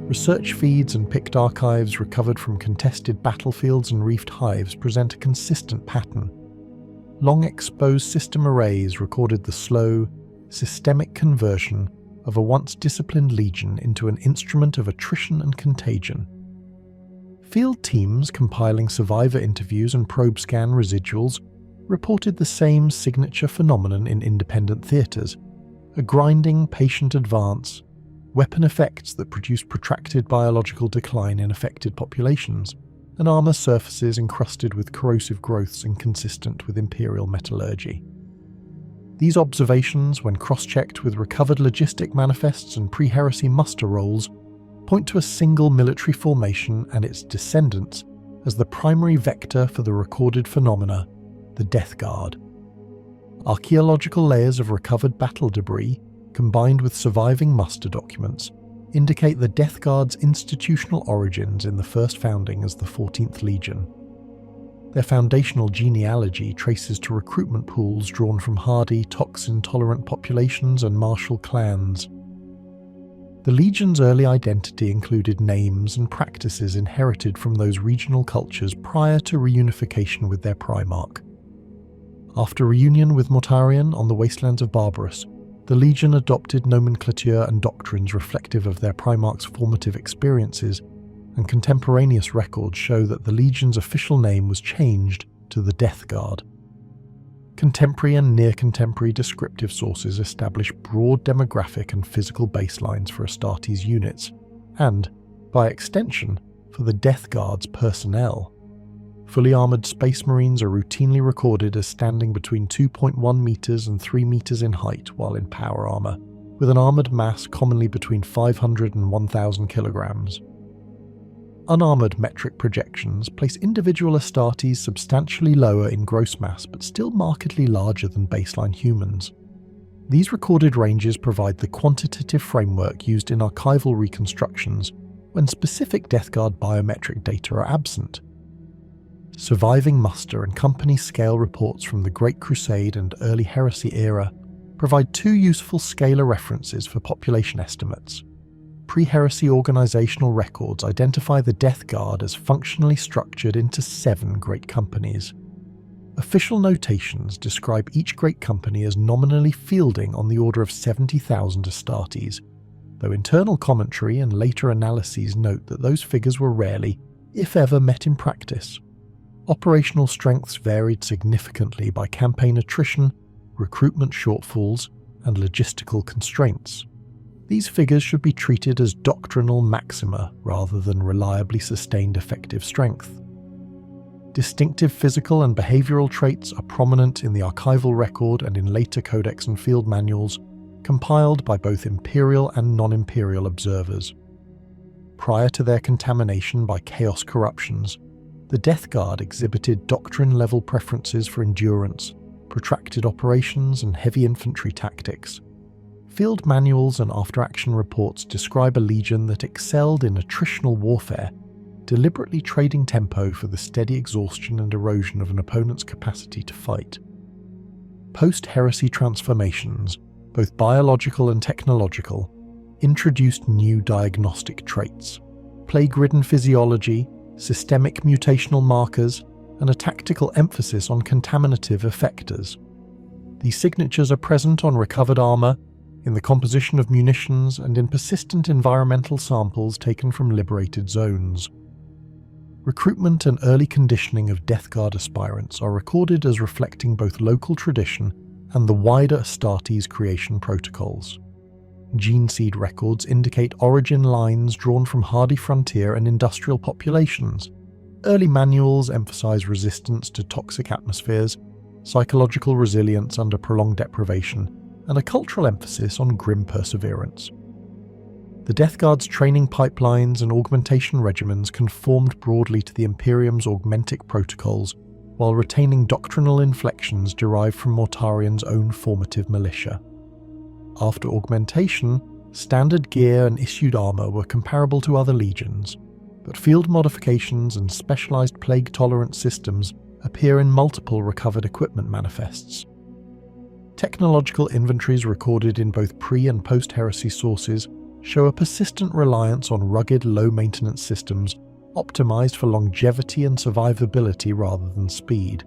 Research feeds and picked archives recovered from contested battlefields and reefed hives present a consistent pattern. Long exposed system arrays recorded the slow, systemic conversion of a once disciplined legion into an instrument of attrition and contagion. Field teams compiling survivor interviews and probe scan residuals reported the same signature phenomenon in independent theatres: a grinding, patient advance, weapon effects that produce protracted biological decline in affected populations, and armour surfaces encrusted with corrosive growths inconsistent with Imperial metallurgy. These observations, when cross-checked with recovered logistic manifests and pre-heresy muster rolls, point to a single military formation and its descendants as the primary vector for the recorded phenomena, the Death Guard. Archaeological layers of recovered battle debris, combined with surviving muster documents, indicate the Death Guard's institutional origins in the first founding as the 14th Legion. Their foundational genealogy traces to recruitment pools drawn from hardy, toxin-tolerant populations and martial clans. The Legion's early identity included names and practices inherited from those regional cultures prior to reunification with their primarch. After reunion with Mortarion on the wastelands of Barbarous, the Legion adopted nomenclature and doctrines reflective of their primarch's formative experiences, and contemporaneous records show that the Legion's official name was changed to the Death Guard. Contemporary and near-contemporary descriptive sources establish broad demographic and physical baselines for Astartes units, and, by extension, for the Death Guard's personnel. Fully armoured Space Marines are routinely recorded as standing between 2.1 meters and 3 meters in height while in power armour, with an armoured mass commonly between 500 and 1,000 kilograms. Unarmoured metric projections place individual Astartes substantially lower in gross mass but still markedly larger than baseline humans. These recorded ranges provide the quantitative framework used in archival reconstructions when specific Death Guard biometric data are absent. Surviving muster and company scale reports from the Great Crusade and early Heresy era provide two useful scalar references for population estimates. Pre-heresy organizational records identify the Death Guard as functionally structured into 7 great companies. Official notations describe each great company as nominally fielding on the order of 70,000 Astartes, though internal commentary and later analyses note that those figures were rarely, if ever, met in practice. Operational strengths varied significantly by campaign attrition, recruitment shortfalls, and logistical constraints. These figures should be treated as doctrinal maxima rather than reliably sustained effective strength. Distinctive physical and behavioral traits are prominent in the archival record and in later codex and field manuals, compiled by both Imperial and non-Imperial observers. Prior to their contamination by chaos corruptions, the Death Guard exhibited doctrine-level preferences for endurance, protracted operations, and heavy infantry tactics. Field manuals and after-action reports describe a legion that excelled in attritional warfare, deliberately trading tempo for the steady exhaustion and erosion of an opponent's capacity to fight. Post-heresy transformations, both biological and technological, introduced new diagnostic traits: plague-ridden physiology, systemic mutational markers, and a tactical emphasis on contaminative effectors. These signatures are present on recovered armour, in the composition of munitions, and in persistent environmental samples taken from liberated zones. Recruitment and early conditioning of Death Guard aspirants are recorded as reflecting both local tradition and the wider Astartes creation protocols. Gene seed records indicate origin lines drawn from hardy frontier and industrial populations. Early manuals emphasize resistance to toxic atmospheres, psychological resilience under prolonged deprivation, and a cultural emphasis on grim perseverance. The Death Guard's training pipelines and augmentation regimens conformed broadly to the Imperium's augmentic protocols, while retaining doctrinal inflections derived from Mortarion's own formative militia. After augmentation, standard gear and issued armour were comparable to other legions, but field modifications and specialised plague-tolerant systems appear in multiple recovered equipment manifests. Technological inventories recorded in both pre- and post-heresy sources show a persistent reliance on rugged, low-maintenance systems optimized for longevity and survivability rather than speed.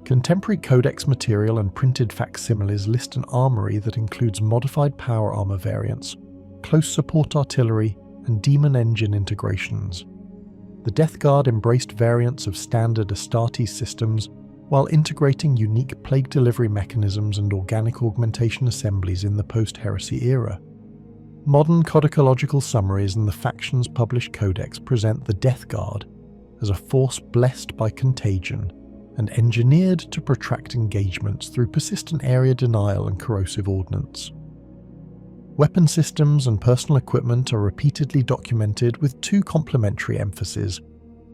Contemporary codex material and printed facsimiles list an armory that includes modified power armor variants, close support artillery, and demon engine integrations. The Death Guard embraced variants of standard Astartes systems while integrating unique plague delivery mechanisms and organic augmentation assemblies in the post-heresy era. Modern codicological summaries and the factions published codex present the Death Guard as a force blessed by contagion and engineered to protract engagements through persistent area denial and corrosive ordnance. Weapon systems and personal equipment are repeatedly documented with two complementary emphases: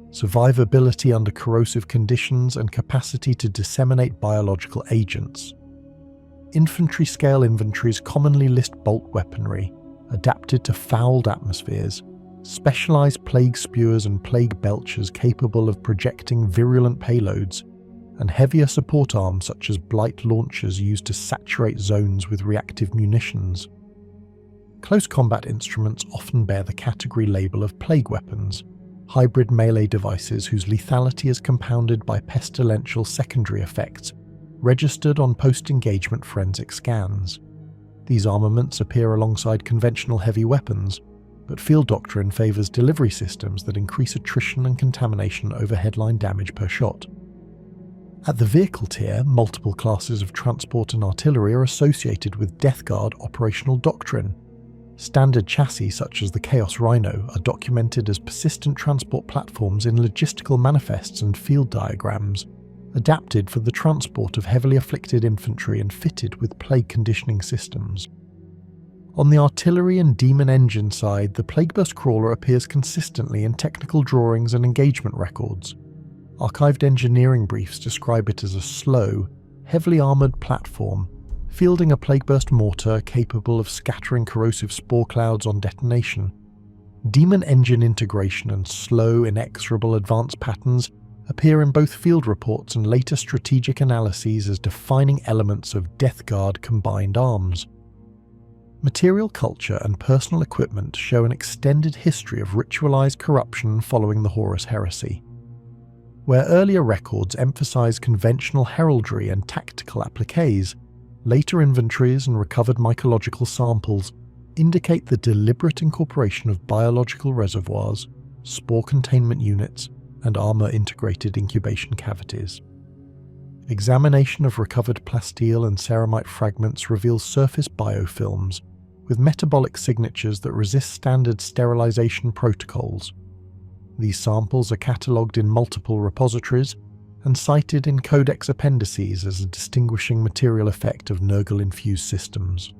survivability under corrosive conditions and capacity to disseminate biological agents. Infantry-scale inventories commonly list bolt weaponry, adapted to fouled atmospheres, specialized plague spewers and plague belchers capable of projecting virulent payloads, and heavier support arms such as blight launchers used to saturate zones with reactive munitions. Close combat instruments often bear the category label of plague weapons, hybrid melee devices whose lethality is compounded by pestilential secondary effects, registered on post-engagement forensic scans. These armaments appear alongside conventional heavy weapons, but field doctrine favors delivery systems that increase attrition and contamination over headline damage per shot. At the vehicle tier, multiple classes of transport and artillery are associated with Death Guard operational doctrine. Standard chassis such as the Chaos Rhino are documented as persistent transport platforms in logistical manifests and field diagrams, adapted for the transport of heavily afflicted infantry and fitted with plague conditioning systems. On the artillery and demon engine side, the Plagueburst Crawler appears consistently in technical drawings and engagement records. Archived engineering briefs describe it as a slow, heavily armoured platform, fielding a Plagueburst mortar capable of scattering corrosive spore clouds on detonation. Demon engine integration and slow, inexorable advance patterns appear in both field reports and later strategic analyses as defining elements of Death Guard combined arms. Material culture and personal equipment show an extended history of ritualized corruption following the Horus Heresy. Where earlier records emphasize conventional heraldry and tactical appliques, later inventories and recovered mycological samples indicate the deliberate incorporation of biological reservoirs, spore containment units, and armor-integrated incubation cavities. Examination of recovered plasteel and ceramite fragments reveals surface biofilms with metabolic signatures that resist standard sterilization protocols. These samples are catalogued in multiple repositories and cited in codex appendices as a distinguishing material effect of Nurgle-infused systems.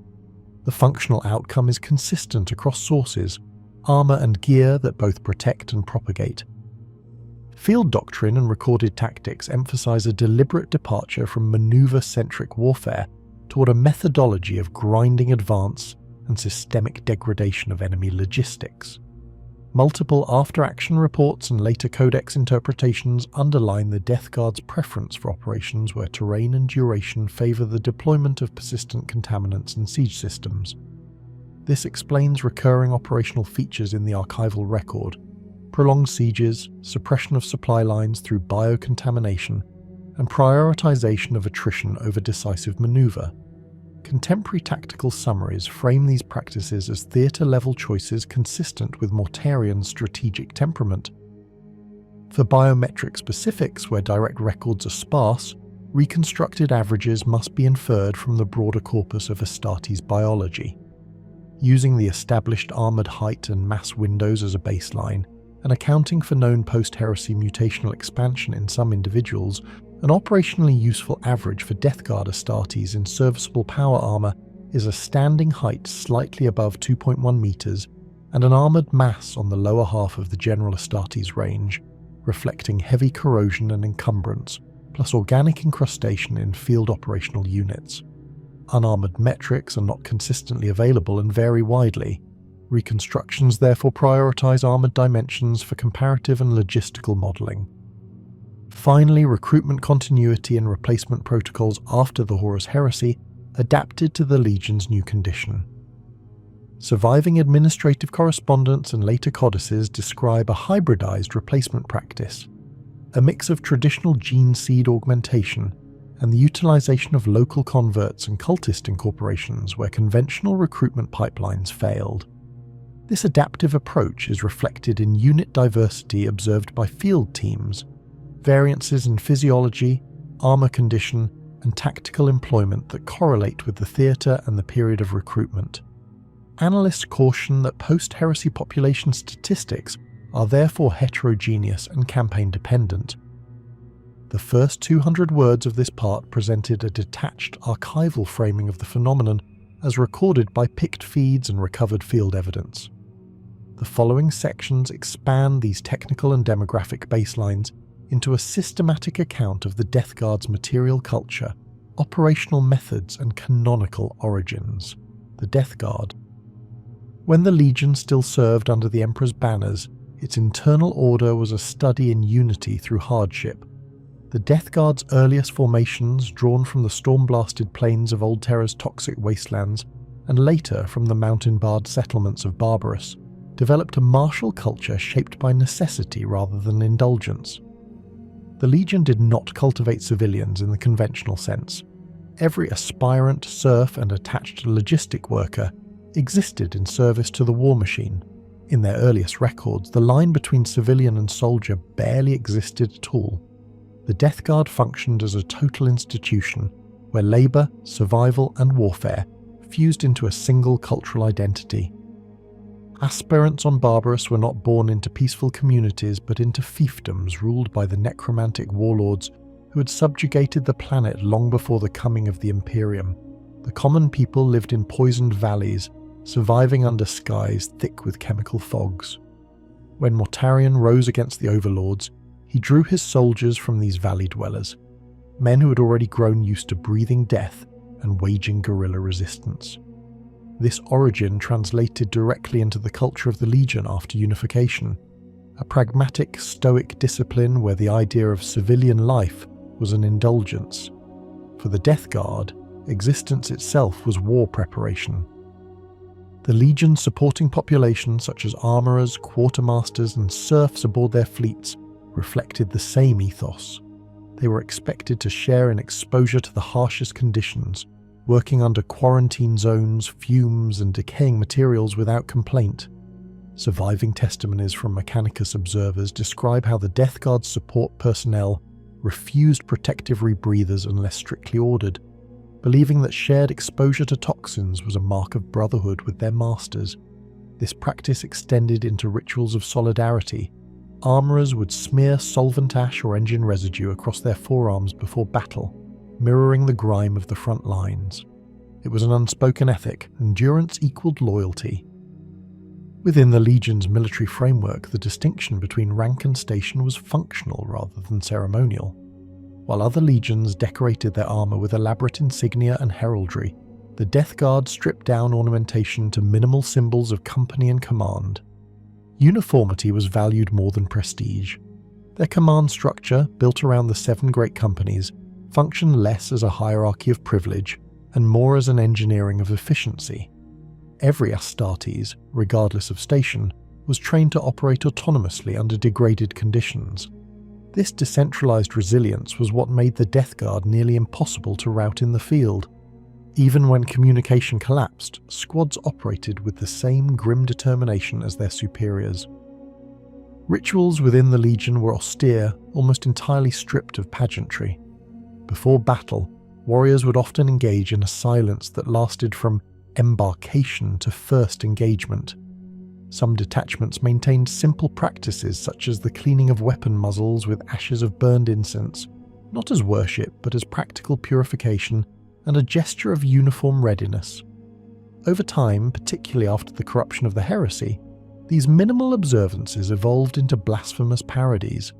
The functional outcome is consistent across sources, armor and gear that both protect and propagate. Field doctrine and recorded tactics emphasize a deliberate departure from maneuver-centric warfare toward a methodology of grinding advance and systemic degradation of enemy logistics. Multiple after-action reports and later codex interpretations underline the Death Guard's preference for operations where terrain and duration favor the deployment of persistent contaminants and siege systems. This explains recurring operational features in the archival record: prolonged sieges, suppression of supply lines through biocontamination, and prioritization of attrition over decisive maneuver. Contemporary tactical summaries frame these practices as theatre-level choices consistent with Mortarian's strategic temperament. For biometric specifics where direct records are sparse, reconstructed averages must be inferred from the broader corpus of Astartes biology. Using the established armoured height and mass windows as a baseline, and accounting for known post-heresy mutational expansion in some individuals, an operationally useful average for Death Guard Astartes in serviceable power armor is a standing height slightly above 2.1 meters and an armored mass on the lower half of the general Astartes range, reflecting heavy corrosion and encumbrance, plus organic incrustation in field operational units. Unarmored metrics are not consistently available and vary widely. Reconstructions therefore prioritize armored dimensions for comparative and logistical modeling. Finally, recruitment continuity and replacement protocols after the Horus Heresy adapted to the Legion's new condition. Surviving administrative correspondence and later codices describe a hybridized replacement practice, a mix of traditional gene seed augmentation and the utilization of local converts and cultist incorporations where conventional recruitment pipelines failed. This adaptive approach is reflected in unit diversity observed by field teams, variances in physiology, armor condition, and tactical employment that correlate with the theatre and the period of recruitment. Analysts caution that post-heresy population statistics are therefore heterogeneous and campaign-dependent. The first 200 words of this part presented a detached archival framing of the phenomenon as recorded by picked feeds and recovered field evidence. The following sections expand these technical and demographic baselines into a systematic account of the Death Guard's material culture, operational methods, and canonical origins. The Death Guard. When the Legion still served under the Emperor's banners, its internal order was a study in unity through hardship. The Death Guard's earliest formations, drawn from the storm-blasted plains of Old Terra's toxic wastelands, and later from the mountain-barred settlements of Barbarous, developed a martial culture shaped by necessity rather than indulgence. The Legion did not cultivate civilians in the conventional sense. Every aspirant, serf, and attached logistic worker existed in service to the war machine. In their earliest records, the line between civilian and soldier barely existed at all. The Death Guard functioned as a total institution, where labour, survival, and warfare fused into a single cultural identity. Aspirants on Barbarous were not born into peaceful communities but into fiefdoms ruled by the necromantic warlords who had subjugated the planet long before the coming of the Imperium. The common people lived in poisoned valleys, surviving under skies thick with chemical fogs. When Mortarion rose against the overlords, he drew his soldiers from these valley dwellers, men who had already grown used to breathing death and waging guerrilla resistance. This origin translated directly into the culture of the Legion after unification, a pragmatic, stoic discipline where the idea of civilian life was an indulgence. For the Death Guard, existence itself was war preparation. The Legion's supporting populations such as armourers, quartermasters, and serfs aboard their fleets reflected the same ethos. They were expected to share in exposure to the harshest conditions, working under quarantine zones, fumes, and decaying materials without complaint. Surviving testimonies from Mechanicus observers describe how the Death Guard's support personnel refused protective rebreathers unless strictly ordered, believing that shared exposure to toxins was a mark of brotherhood with their masters. This practice extended into rituals of solidarity. Armourers would smear solvent ash or engine residue across their forearms before battle, mirroring the grime of the front lines. It was an unspoken ethic. Endurance equaled loyalty. Within the Legion's military framework, the distinction between rank and station was functional rather than ceremonial. While other legions decorated their armour with elaborate insignia and heraldry, the Death Guard stripped down ornamentation to minimal symbols of company and command. Uniformity was valued more than prestige. Their command structure, built around the 7 great companies, functioned less as a hierarchy of privilege and more as an engineering of efficiency. Every Astartes, regardless of station, was trained to operate autonomously under degraded conditions. This decentralized resilience was what made the Death Guard nearly impossible to rout in the field. Even when communication collapsed, squads operated with the same grim determination as their superiors. Rituals within the Legion were austere, almost entirely stripped of pageantry. Before battle, warriors would often engage in a silence that lasted from embarkation to first engagement. Some detachments maintained simple practices such as the cleaning of weapon muzzles with ashes of burned incense, not as worship but as practical purification and a gesture of uniform readiness. Over time, particularly after the corruption of the heresy, these minimal observances evolved into blasphemous parodies.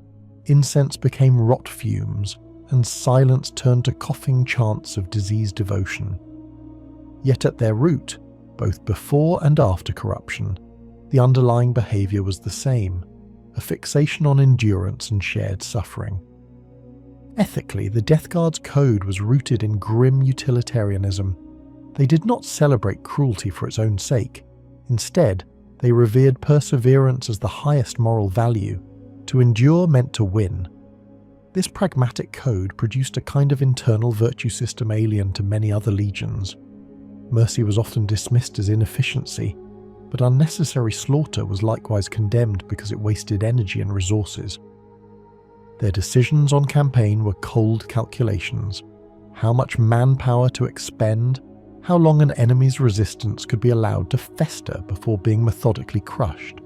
Incense became rot fumes, and silence turned to coughing chants of diseased devotion. Yet at their root, both before and after corruption, the underlying behaviour was the same, a fixation on endurance and shared suffering. Ethically, the Death Guard's code was rooted in grim utilitarianism. They did not celebrate cruelty for its own sake. Instead, they revered perseverance as the highest moral value. To endure meant to win. This pragmatic code produced a kind of internal virtue system alien to many other legions. Mercy was often dismissed as inefficiency, but unnecessary slaughter was likewise condemned because it wasted energy and resources. Their decisions on campaign were cold calculations: how much manpower to expend, how long an enemy's resistance could be allowed to fester before being methodically crushed.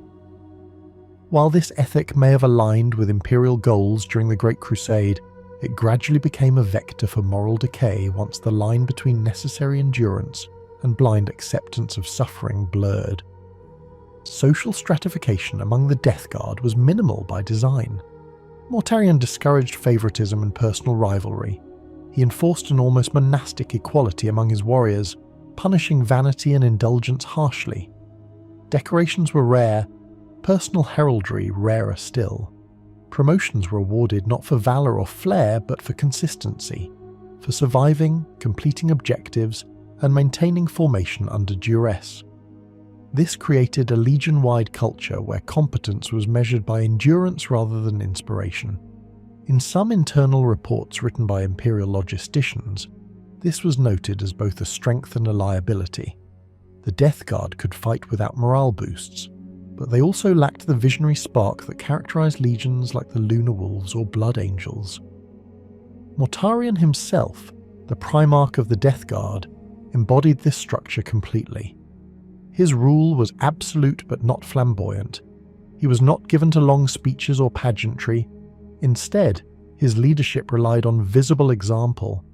While this ethic may have aligned with Imperial goals during the Great Crusade, it gradually became a vector for moral decay once the line between necessary endurance and blind acceptance of suffering blurred. Social stratification among the Death Guard was minimal by design. Mortarion discouraged favoritism and personal rivalry. He enforced an almost monastic equality among his warriors, punishing vanity and indulgence harshly. Decorations were rare, personal heraldry rarer still. Promotions were awarded not for valor or flair, but for consistency, for surviving, completing objectives, and maintaining formation under duress. This created a legion-wide culture where competence was measured by endurance rather than inspiration. In some internal reports written by Imperial logisticians, this was noted as both a strength and a liability. The Death Guard could fight without morale boosts, but they also lacked the visionary spark that characterized legions like the Lunar Wolves or Blood Angels. Mortarion himself, the primarch of the Death Guard, embodied this structure completely. His rule was absolute but not flamboyant. He was not given to long speeches or pageantry. Instead, his leadership relied on visible example,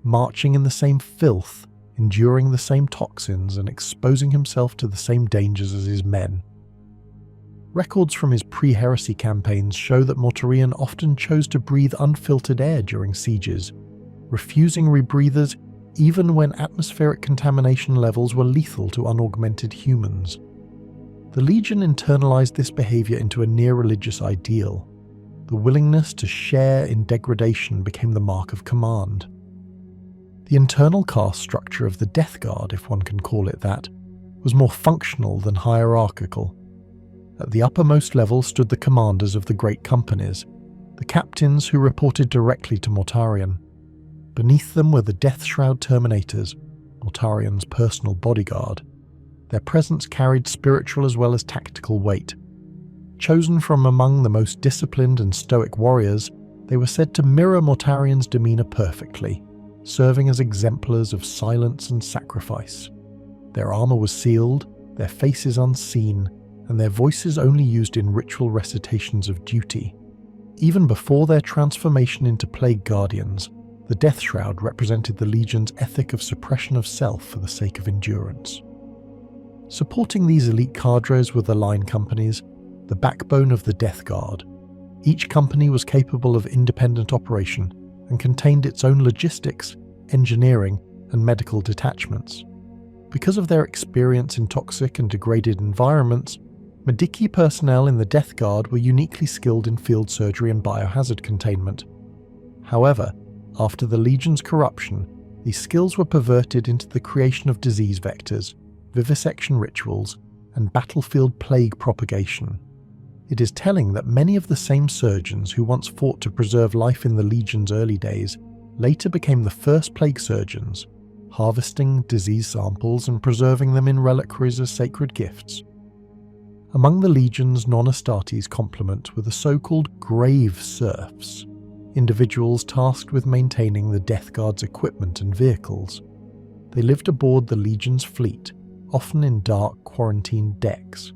marching in the same filth, enduring the same toxins, and exposing himself to the same dangers as his men. Records from his pre-heresy campaigns show that Mortarion often chose to breathe unfiltered air during sieges, refusing rebreathers even when atmospheric contamination levels were lethal to unaugmented humans. The Legion internalized this behavior into a near-religious ideal. The willingness to share in degradation became the mark of command. The internal caste structure of the Death Guard, if one can call it that, was more functional than hierarchical. At the uppermost level stood the commanders of the great companies, the captains who reported directly to Mortarion. Beneath them were the Death Shroud Terminators, Mortarion's personal bodyguard. Their presence carried spiritual as well as tactical weight. Chosen from among the most disciplined and stoic warriors, they were said to mirror Mortarion's demeanor perfectly, serving as exemplars of silence and sacrifice. Their armor was sealed, their faces unseen, and their voices only used in ritual recitations of duty. Even before their transformation into Plague Guardians, the Death Shroud represented the Legion's ethic of suppression of self for the sake of endurance. Supporting these elite cadres were the line companies, the backbone of the Death Guard. Each company was capable of independent operation and contained its own logistics, engineering, and medical detachments. Because of their experience in toxic and degraded environments, Medici personnel in the Death Guard were uniquely skilled in field surgery and biohazard containment. However, after the Legion's corruption, these skills were perverted into the creation of disease vectors, vivisection rituals, and battlefield plague propagation. It is telling that many of the same surgeons who once fought to preserve life in the Legion's early days later became the first plague surgeons, harvesting disease samples and preserving them in reliquaries as sacred gifts. Among the Legion's non-Astartes complement were the so-called grave serfs, individuals tasked with maintaining the Death Guard's equipment and vehicles. They lived aboard the Legion's fleet, often in dark, quarantined decks.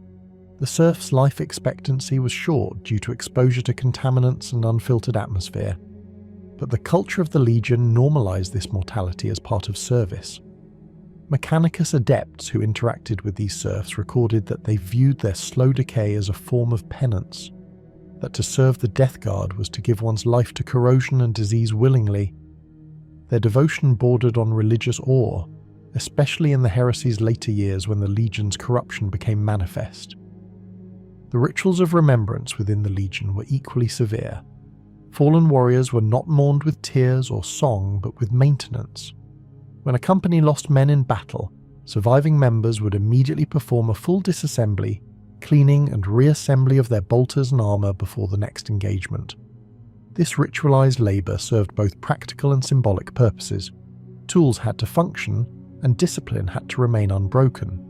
The serfs' life expectancy was short due to exposure to contaminants and unfiltered atmosphere, but the culture of the Legion normalized this mortality as part of service. Mechanicus adepts who interacted with these serfs recorded that they viewed their slow decay as a form of penance, that to serve the Death Guard was to give one's life to corrosion and disease willingly. Their devotion bordered on religious awe, especially in the heresy's later years when the Legion's corruption became manifest. The rituals of remembrance within the Legion were equally severe. Fallen warriors were not mourned with tears or song, but with maintenance. When a company lost men in battle, Surviving members would immediately perform a full disassembly, cleaning and reassembly of their bolters and armour before the next engagement. This ritualised labour served both practical and symbolic purposes. Tools had to function, and discipline had to remain unbroken.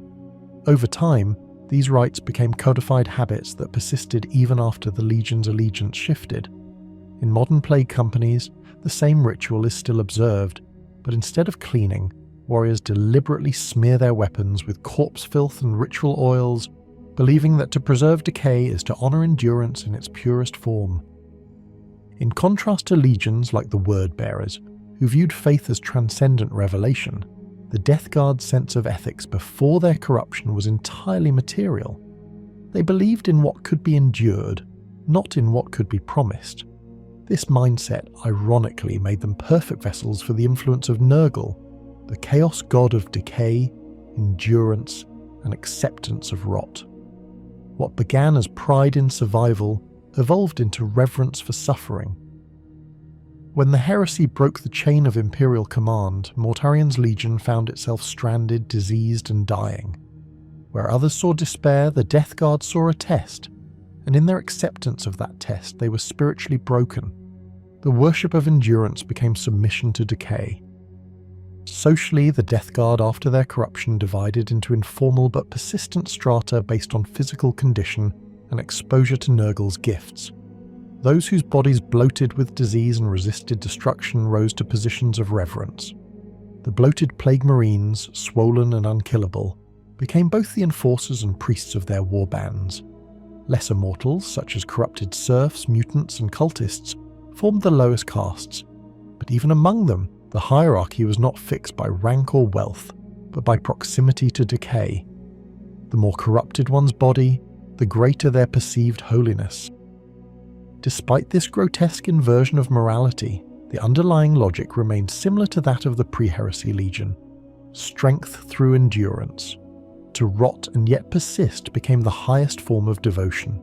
Over time, these rites became codified habits that persisted even after the Legion's allegiance shifted. In modern plague companies, the same ritual is still observed, but instead of cleaning, warriors deliberately smear their weapons with corpse filth and ritual oils, believing that to preserve decay is to honour endurance in its purest form. In contrast to legions like the Word-bearers, who viewed faith as transcendent revelation, the Death Guard's sense of ethics before their corruption was entirely material. They believed in what could be endured, not in what could be promised. This mindset ironically made them perfect vessels for the influence of Nurgle, the chaos god of decay, endurance, and acceptance of rot. What began as pride in survival evolved into reverence for suffering. When the heresy broke the chain of Imperial command, Mortarian's legion found itself stranded, diseased, and dying. Where others saw despair, the Death Guard saw a test, and in their acceptance of that test, they were spiritually broken. The worship of endurance became submission to decay. Socially, the Death Guard after their corruption divided into informal but persistent strata based on physical condition and exposure to Nurgle's gifts. Those whose bodies bloated with disease and resisted destruction rose to positions of reverence. The bloated plague marines, swollen and unkillable, became both the enforcers and priests of their war bands. Lesser mortals, such as corrupted serfs, mutants and cultists, formed the lowest castes, but even among them, the hierarchy was not fixed by rank or wealth, but by proximity to decay. The more corrupted one's body, the greater their perceived holiness. Despite this grotesque inversion of morality, the underlying logic remained similar to that of the pre-heresy legion. Strength through endurance. To rot and yet persist became the highest form of devotion.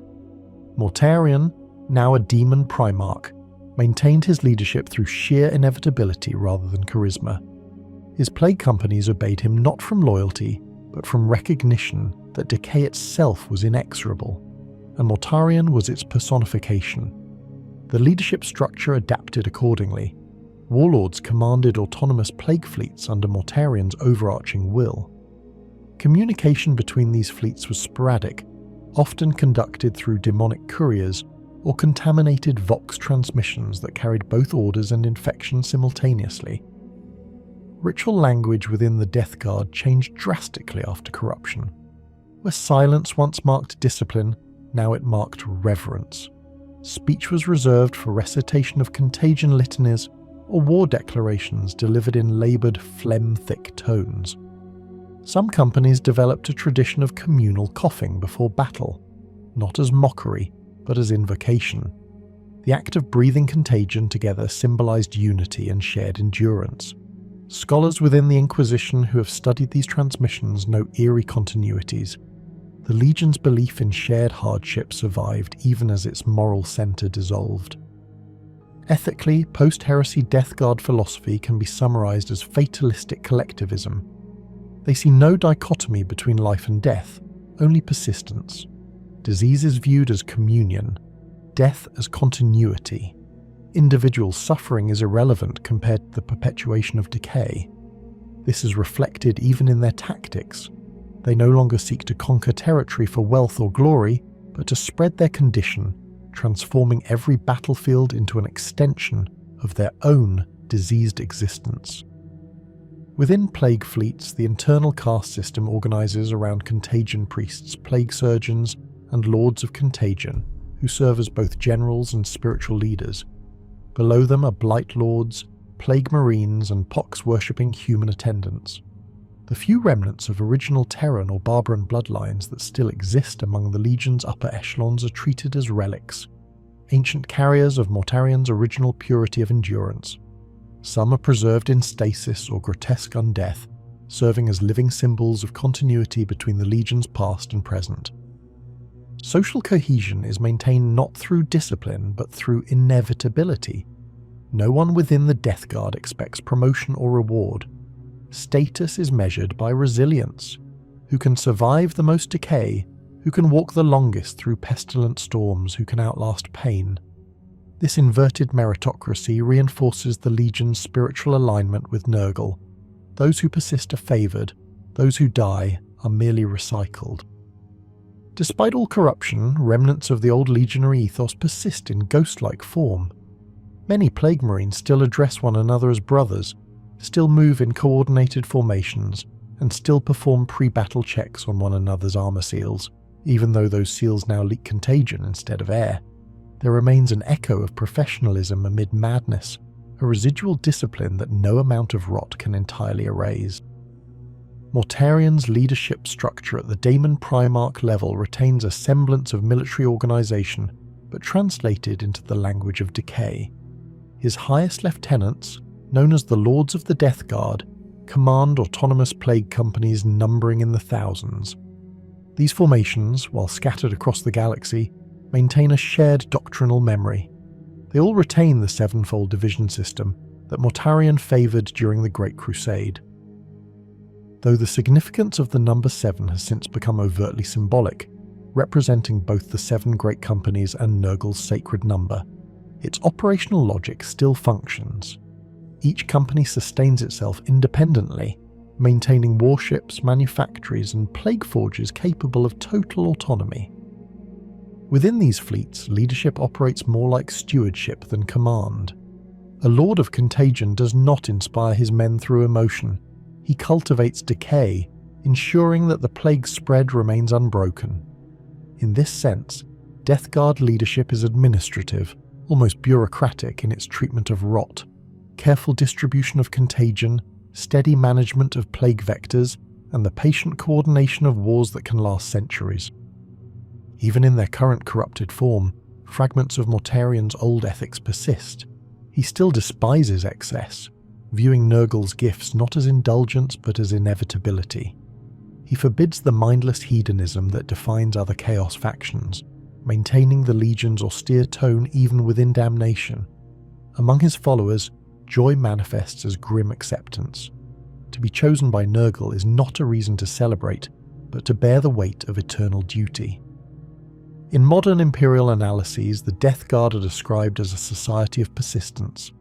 Mortarion, now a demon primarch, maintained his leadership through sheer inevitability rather than charisma. His plague companies obeyed him not from loyalty, but from recognition that decay itself was inexorable, and Mortarion was its personification. The leadership structure adapted accordingly. Warlords commanded autonomous plague fleets under Mortarion's overarching will. Communication between these fleets was sporadic, often conducted through demonic couriers or contaminated vox transmissions that carried both orders and infection simultaneously. Ritual language within the Death Guard changed drastically after corruption. Where silence once marked discipline, now it marked reverence. Speech was reserved for recitation of contagion litanies or war declarations delivered in laboured, phlegm-thick tones. Some companies developed a tradition of communal coughing before battle, not as mockery, but as invocation. The act of breathing contagion together symbolised unity and shared endurance. Scholars within the Inquisition who have studied these transmissions know eerie continuities. The Legion's belief in shared hardship survived even as its moral centre dissolved. Ethically, post-heresy Death Guard philosophy can be summarised as fatalistic collectivism. They see no dichotomy between life and death, only persistence. Disease is viewed as communion, death as continuity. Individual suffering is irrelevant compared to the perpetuation of decay. This is reflected even in their tactics. They no longer seek to conquer territory for wealth or glory, but to spread their condition, transforming every battlefield into an extension of their own diseased existence. Within plague fleets, the internal caste system organises around contagion priests, plague surgeons, and lords of contagion, who serve as both generals and spiritual leaders. Below them are blight lords, plague marines, and pox-worshipping human attendants. The few remnants of original Terran or Barbaran bloodlines that still exist among the Legion's upper echelons are treated as relics, ancient carriers of Mortarion's original purity of endurance. Some are preserved in stasis or grotesque undeath, serving as living symbols of continuity between the Legion's past and present. Social cohesion is maintained not through discipline, but through inevitability. No one within the Death Guard expects promotion or reward. status is measured by resilience. Who can survive the most decay, who can walk the longest through pestilent storms, who can outlast pain. This inverted meritocracy reinforces the Legion's spiritual alignment with Nurgle. Those who persist are favoured, those who die are merely recycled. Despite all corruption, remnants of the old legionary ethos persist in ghost-like form. Many Plague Marines still address one another as brothers, still move in coordinated formations, and still perform pre-battle checks on one another's armour seals, even though those seals now leak contagion instead of air. There remains an echo of professionalism amid madness, a residual discipline that no amount of rot can entirely erase. Mortarian's leadership structure at the Daemon Primarch level retains a semblance of military organisation, but translated into the language of decay. His highest lieutenants, known as the Lords of the Death Guard, command autonomous plague companies numbering in the thousands. These formations, while scattered across the galaxy, maintain a shared doctrinal memory. They all retain the sevenfold division system that Mortarion favoured during the Great Crusade. Though the significance of the number 7 has since become overtly symbolic, representing both the 7 great companies and Nurgle's sacred number, its operational logic still functions. Each company sustains itself independently, maintaining warships, manufactories, and plague forges capable of total autonomy. Within these fleets, leadership operates more like stewardship than command. A Lord of Contagion does not inspire his men through emotion. He cultivates decay, ensuring that the plague's spread remains unbroken. In this sense, Death Guard leadership is administrative, almost bureaucratic in its treatment of rot, careful distribution of contagion, steady management of plague vectors, and the patient coordination of wars that can last centuries. Even in their current corrupted form, fragments of Mortarion's old ethics persist. He still despises excess, viewing Nurgle's gifts not as indulgence but as inevitability. He forbids the mindless hedonism that defines other Chaos factions, maintaining the Legion's austere tone even within damnation. Among his followers, joy manifests as grim acceptance. To be chosen by Nurgle is not a reason to celebrate, but to bear the weight of eternal duty. In modern Imperial analyses, the Death Guard are described as a society of persistence.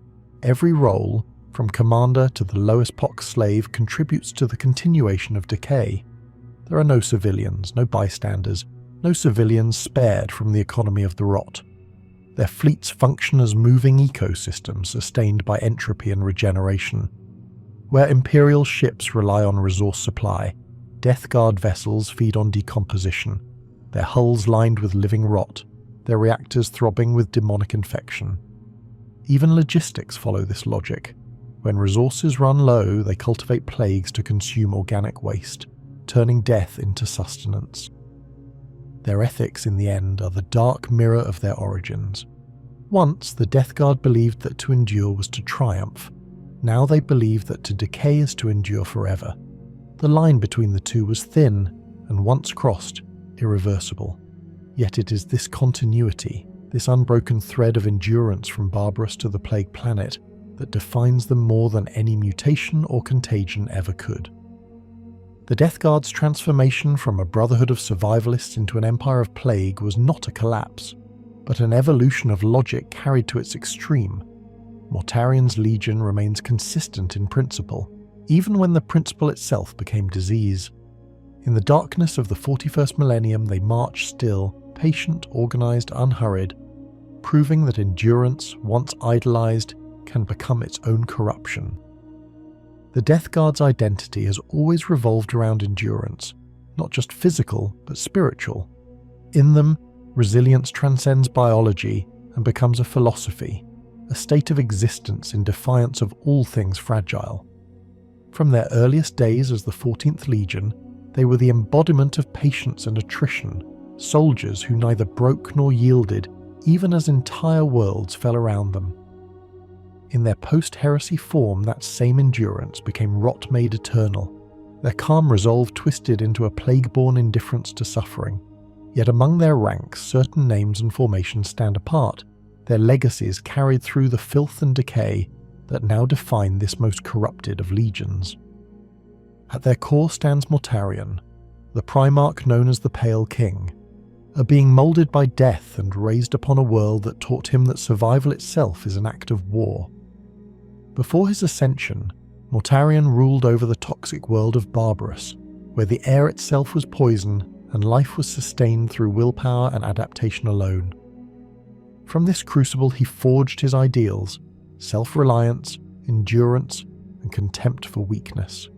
Every role, from commander to the lowest pox slave, contributes to the continuation of decay. There are no civilians, no bystanders, no civilians spared from the economy of the rot. Their fleets function as moving ecosystems sustained by entropy and regeneration. Where Imperial ships rely on resource supply, Death Guard vessels feed on decomposition, their hulls lined with living rot, their reactors throbbing with demonic infection. Even logistics follow this logic. When resources run low, they cultivate plagues to consume organic waste, turning death into sustenance. Their ethics, in the end, are the dark mirror of their origins. Once, the Death Guard believed that to endure was to triumph. Now they believe that to decay is to endure forever. The line between the two was thin, and once crossed, irreversible. Yet it is this continuity, this unbroken thread of endurance from Barbarous to the Plague Planet, that defines them more than any mutation or contagion ever could. The Death Guard's transformation from a brotherhood of survivalists into an empire of plague was not a collapse, but an evolution of logic carried to its extreme. Mortarion's legion remains consistent in principle, even when the principle itself became disease. In the darkness of the 41st millennium, they march still, patient, organized, unhurried, proving that endurance, once idolized, can become its own corruption. The Death Guard's identity has always revolved around endurance, not just physical, but spiritual. In them, resilience transcends biology and becomes a philosophy, a state of existence in defiance of all things fragile. From their earliest days as the 14th Legion, they were the embodiment of patience and attrition, soldiers who neither broke nor yielded, even as entire worlds fell around them. In their post-heresy form, that same endurance became rot made eternal, their calm resolve twisted into a plague-born indifference to suffering. Yet among their ranks, certain names and formations stand apart, their legacies carried through the filth and decay that now define this most corrupted of legions. At their core stands Mortarion, the primarch known as the Pale King, a being moulded by death and raised upon a world that taught him that survival itself is an act of war. Before his ascension, Mortarion ruled over the toxic world of Barbarous, where the air itself was poison and life was sustained through willpower and adaptation alone. From this crucible he forged his ideals: self-reliance, endurance, and contempt for weakness.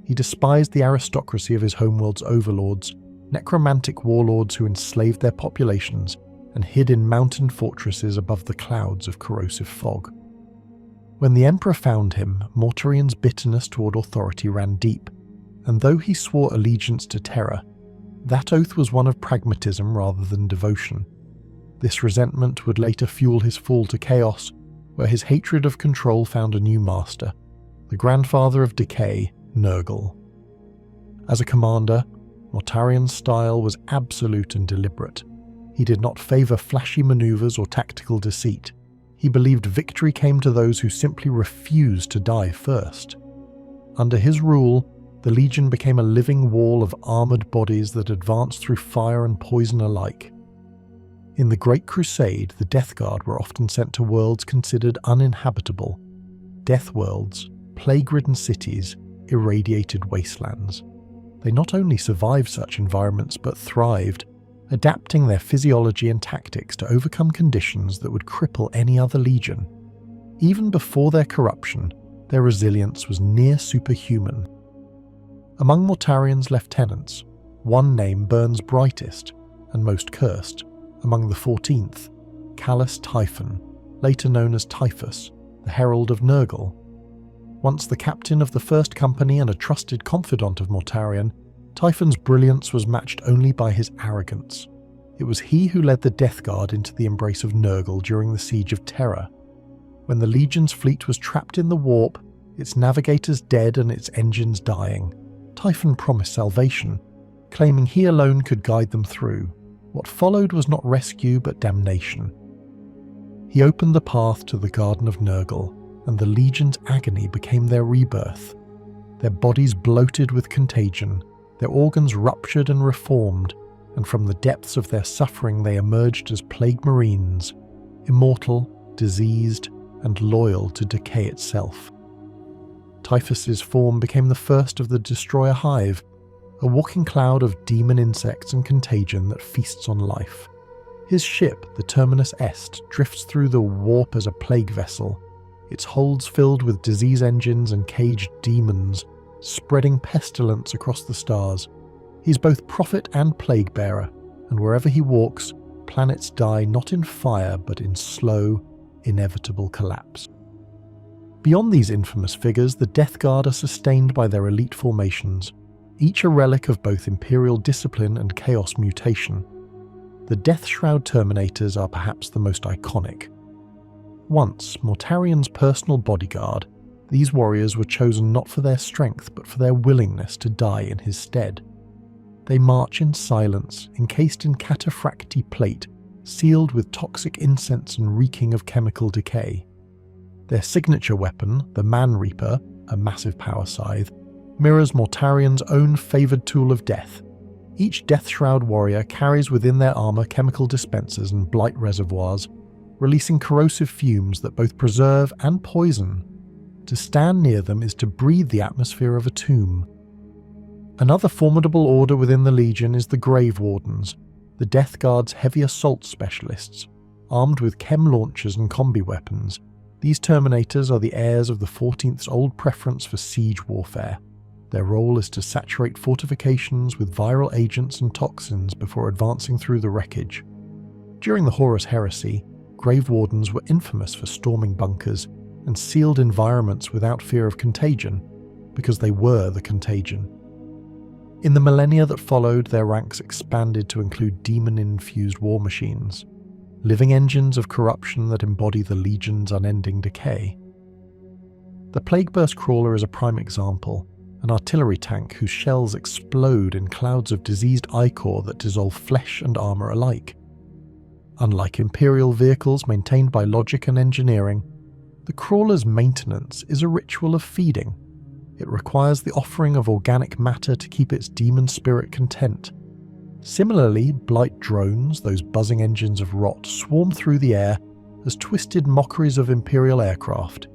He despised the aristocracy of his homeworld's overlords, necromantic warlords who enslaved their populations and hid in mountain fortresses above the clouds of corrosive fog. When the Emperor found him, Mortarion's bitterness toward authority ran deep, and though he swore allegiance to terror, that oath was one of pragmatism rather than devotion. This resentment would later fuel his fall to chaos, where his hatred of control found a new master, the grandfather of decay, Nurgle. As a commander, Mortarion's style was absolute and deliberate. He did not favour flashy manoeuvres or tactical deceit. He believed victory came to those who simply refused to die first. Under his rule, the Legion became a living wall of armoured bodies that advanced through fire and poison alike. In the Great Crusade, the Death Guard were often sent to worlds considered uninhabitable. Death worlds, plague-ridden cities, irradiated wastelands. They not only survived such environments but thrived, adapting their physiology and tactics to overcome conditions that would cripple any other legion. Even before their corruption, their resilience was near superhuman. Among Mortarion's lieutenants, one name burns brightest and most cursed. Among the 14th, Callus Typhon, later known as Typhus, the Herald of Nurgle. Once the captain of the First Company and a trusted confidant of Mortarion, Typhon's brilliance was matched only by his arrogance. It was he who led the Death Guard into the embrace of Nurgle during the Siege of Terror. When the Legion's fleet was trapped in the warp, its navigators dead and its engines dying, Typhon promised salvation, claiming he alone could guide them through. What followed was not rescue but damnation. He opened the path to the Garden of Nurgle, and the Legion's agony became their rebirth. Their bodies bloated with contagion, their organs ruptured and reformed, and from the depths of their suffering they emerged as plague marines, immortal, diseased, and loyal to decay itself. Typhus's form became the first of the Destroyer Hive, a walking cloud of demon insects and contagion that feasts on life. His ship, the Terminus Est, drifts through the warp as a plague vessel, its holds filled with disease engines and caged demons, spreading pestilence across the stars. He's both prophet and plague bearer, and wherever he walks, planets die not in fire but in slow, inevitable collapse. Beyond these infamous figures, the Death Guard are sustained by their elite formations, each a relic of both Imperial discipline and Chaos mutation. The Death Shroud Terminators are perhaps the most iconic. Once Mortarion's personal bodyguard, these warriors were chosen not for their strength but for their willingness to die in his stead. They march in silence, encased in cataphracti plate, sealed with toxic incense and reeking of chemical decay. Their signature weapon, the Man Reaper, a massive power scythe, mirrors Mortarion's own favoured tool of death. Each Death Shroud warrior carries within their armour chemical dispensers and blight reservoirs, releasing corrosive fumes that both preserve and poison. To stand near them is to breathe the atmosphere of a tomb. Another formidable order within the Legion is the Grave Wardens, the Death Guard's heavy assault specialists, armed with chem launchers and combi weapons. These Terminators are the heirs of the 14th's old preference for siege warfare. Their role is to saturate fortifications with viral agents and toxins before advancing through the wreckage. During the Horus Heresy, Grave Wardens were infamous for storming bunkers and sealed environments without fear of contagion, because they were the contagion. In the millennia that followed, their ranks expanded to include demon-infused war machines, living engines of corruption that embody the Legion's unending decay. The Plagueburst Crawler is a prime example, an artillery tank whose shells explode in clouds of diseased ichor that dissolve flesh and armour alike. Unlike Imperial vehicles maintained by logic and engineering, the Crawler's maintenance is a ritual of feeding. It requires the offering of organic matter to keep its demon spirit content. Similarly, blight drones, those buzzing engines of rot, swarm through the air as twisted mockeries of Imperial aircraft.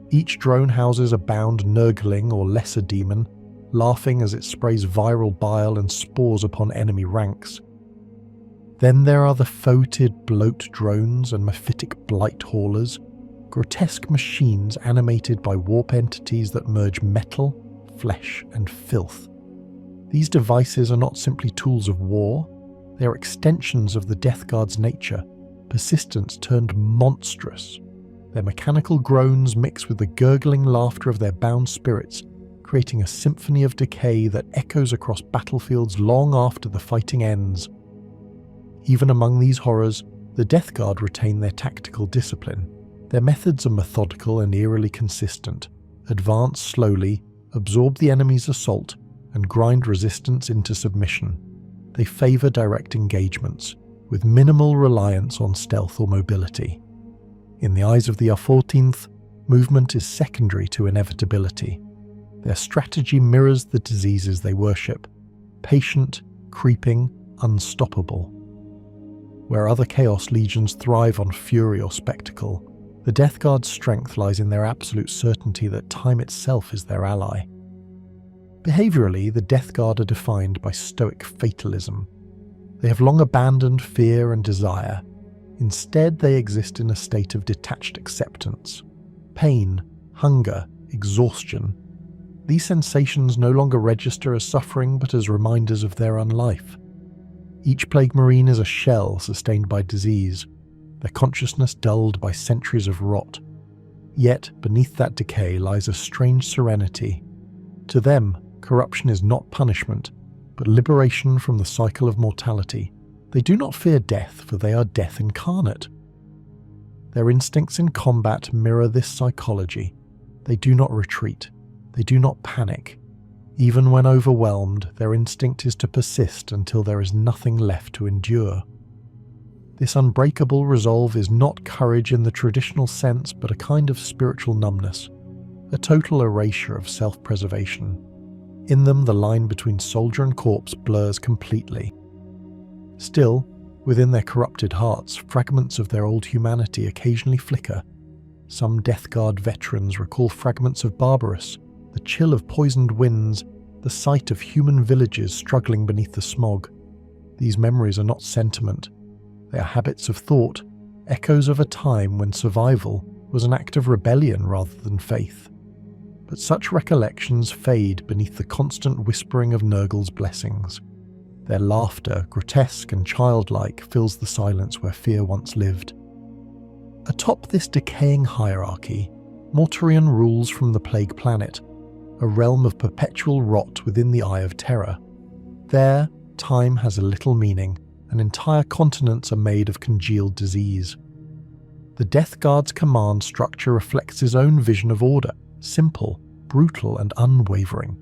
Each drone houses a bound nurgling or lesser demon, laughing as it sprays viral bile and spores upon enemy ranks. Then there are the foetid bloat drones and mephitic blight haulers, grotesque machines animated by warp entities that merge metal, flesh, and filth. These devices are not simply tools of war, they are extensions of the Death Guard's nature, persistence turned monstrous. Their mechanical groans mix with the gurgling laughter of their bound spirits, creating a symphony of decay that echoes across battlefields long after the fighting ends. Even among these horrors, the Death Guard retain their tactical discipline. Their methods are methodical and eerily consistent, advance slowly, absorb the enemy's assault, and grind resistance into submission. They favour direct engagements, with minimal reliance on stealth or mobility. In the eyes of the R14th, movement is secondary to inevitability. Their strategy mirrors the diseases they worship: patient, creeping, unstoppable. Where other Chaos Legions thrive on fury or spectacle, the Death Guard's strength lies in their absolute certainty that time itself is their ally. Behaviourally, the Death Guard are defined by stoic fatalism. They have long abandoned fear and desire. Instead, they exist in a state of detached acceptance. Pain, hunger, exhaustion. These sensations no longer register as suffering but as reminders of their unlife. Each Plague Marine is a shell sustained by disease, their consciousness dulled by centuries of rot. Yet, beneath that decay lies a strange serenity. To them, corruption is not punishment, but liberation from the cycle of mortality. They do not fear death, for they are death incarnate. Their instincts in combat mirror this psychology. They do not retreat. They do not panic. Even when overwhelmed, their instinct is to persist until there is nothing left to endure. This unbreakable resolve is not courage in the traditional sense, but a kind of spiritual numbness, a total erasure of self-preservation. In them, the line between soldier and corpse blurs completely. Still, within their corrupted hearts, fragments of their old humanity occasionally flicker. Some Death Guard veterans recall fragments of Barbarous, the chill of poisoned winds, the sight of human villages struggling beneath the smog. These memories are not sentiment. They are habits of thought, echoes of a time when survival was an act of rebellion rather than faith. But such recollections fade beneath the constant whispering of Nurgle's blessings. Their laughter, grotesque and childlike, fills the silence where fear once lived. Atop this decaying hierarchy, Mortarion rules from the Plague Planet, a realm of perpetual rot within the Eye of Terror. There, time has a little meaning, and entire continents are made of congealed disease. The Death Guard's command structure reflects his own vision of order, simple, brutal, and unwavering.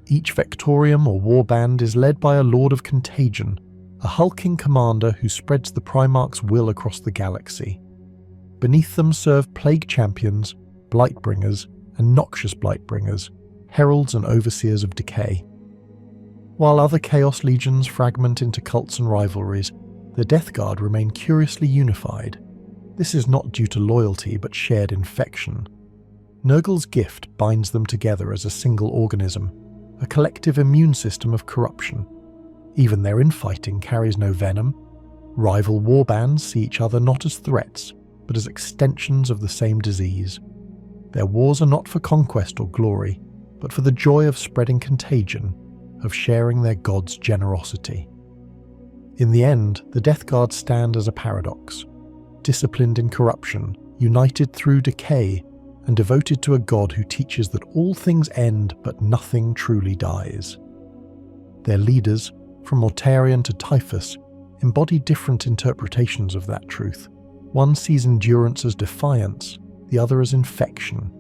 Each Vectorium or warband is led by a Lord of Contagion, a hulking commander who spreads the Primarch's will across the galaxy. Beneath them serve Plague Champions, Blightbringers, and Noxious Blightbringers, heralds and overseers of decay. While other Chaos Legions fragment into cults and rivalries, the Death Guard remain curiously unified. This is not due to loyalty but shared infection. Nurgle's gift binds them together as a single organism, a collective immune system of corruption. Even their infighting carries no venom. Rival warbands see each other not as threats, but as extensions of the same disease. Their wars are not for conquest or glory, but for the joy of spreading contagion, of sharing their god's generosity. In the end, the Death Guard stand as a paradox, disciplined in corruption, united through decay, and devoted to a god who teaches that all things end but nothing truly dies. Their leaders, from Mortarion to Typhus, embody different interpretations of that truth. One sees endurance as defiance, the other as infection.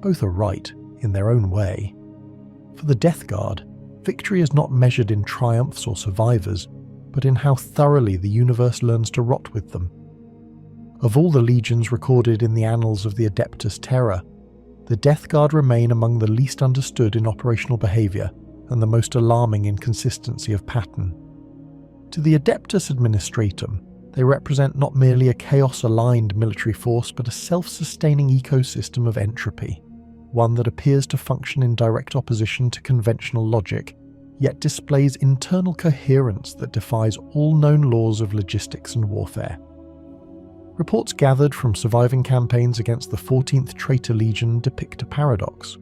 Both are right, in their own way. For the Death Guard, victory is not measured in triumphs or survivors, but in how thoroughly the universe learns to rot with them. Of all the legions recorded in the annals of the Adeptus Terra, the Death Guard remain among the least understood in operational behaviour and the most alarming inconsistency of pattern. To the Adeptus Administratum, they represent not merely a chaos-aligned military force but a self-sustaining ecosystem of entropy, one that appears to function in direct opposition to conventional logic, yet displays internal coherence that defies all known laws of logistics and warfare. Reports gathered from surviving campaigns against the 14th Traitor Legion depict a paradox.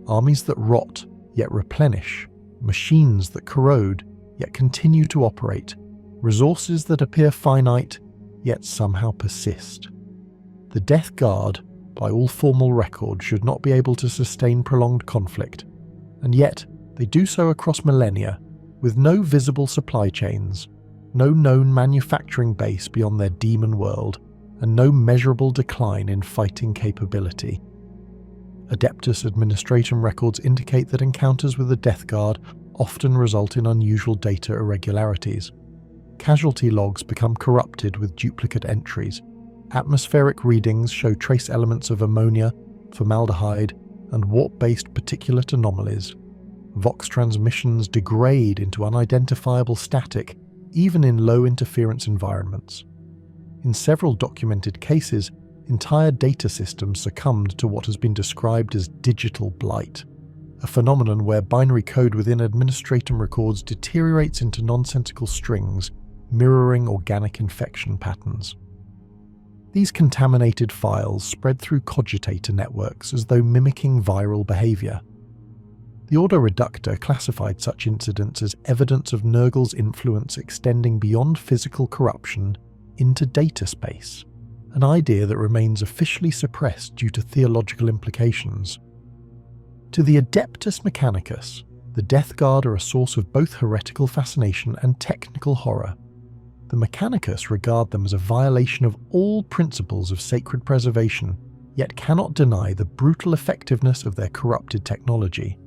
Armies that rot, yet replenish, machines that corrode, yet continue to operate, resources that appear finite, yet somehow persist. The Death Guard, by all formal record, should not be able to sustain prolonged conflict, and yet they do so across millennia, with no visible supply chains, no known manufacturing base beyond their demon world, and no measurable decline in fighting capability. Adeptus Administratum records indicate that encounters with the Death Guard often result in unusual data irregularities. Casualty logs become corrupted with duplicate entries. Atmospheric readings show trace elements of ammonia, formaldehyde, and warp-based particulate anomalies. Vox transmissions degrade into unidentifiable static, even in low-interference environments. In several documented cases, entire data systems succumbed to what has been described as digital blight, a phenomenon where binary code within Administratum records deteriorates into nonsensical strings, mirroring organic infection patterns. These contaminated files spread through cogitator networks as though mimicking viral behavior. The Order Reductor classified such incidents as evidence of Nurgle's influence extending beyond physical corruption into data space, an idea that remains officially suppressed due to theological implications. To the Adeptus Mechanicus, the Death Guard are a source of both heretical fascination and technical horror. The Mechanicus regard them as a violation of all principles of sacred preservation, yet cannot deny the brutal effectiveness of their corrupted technology.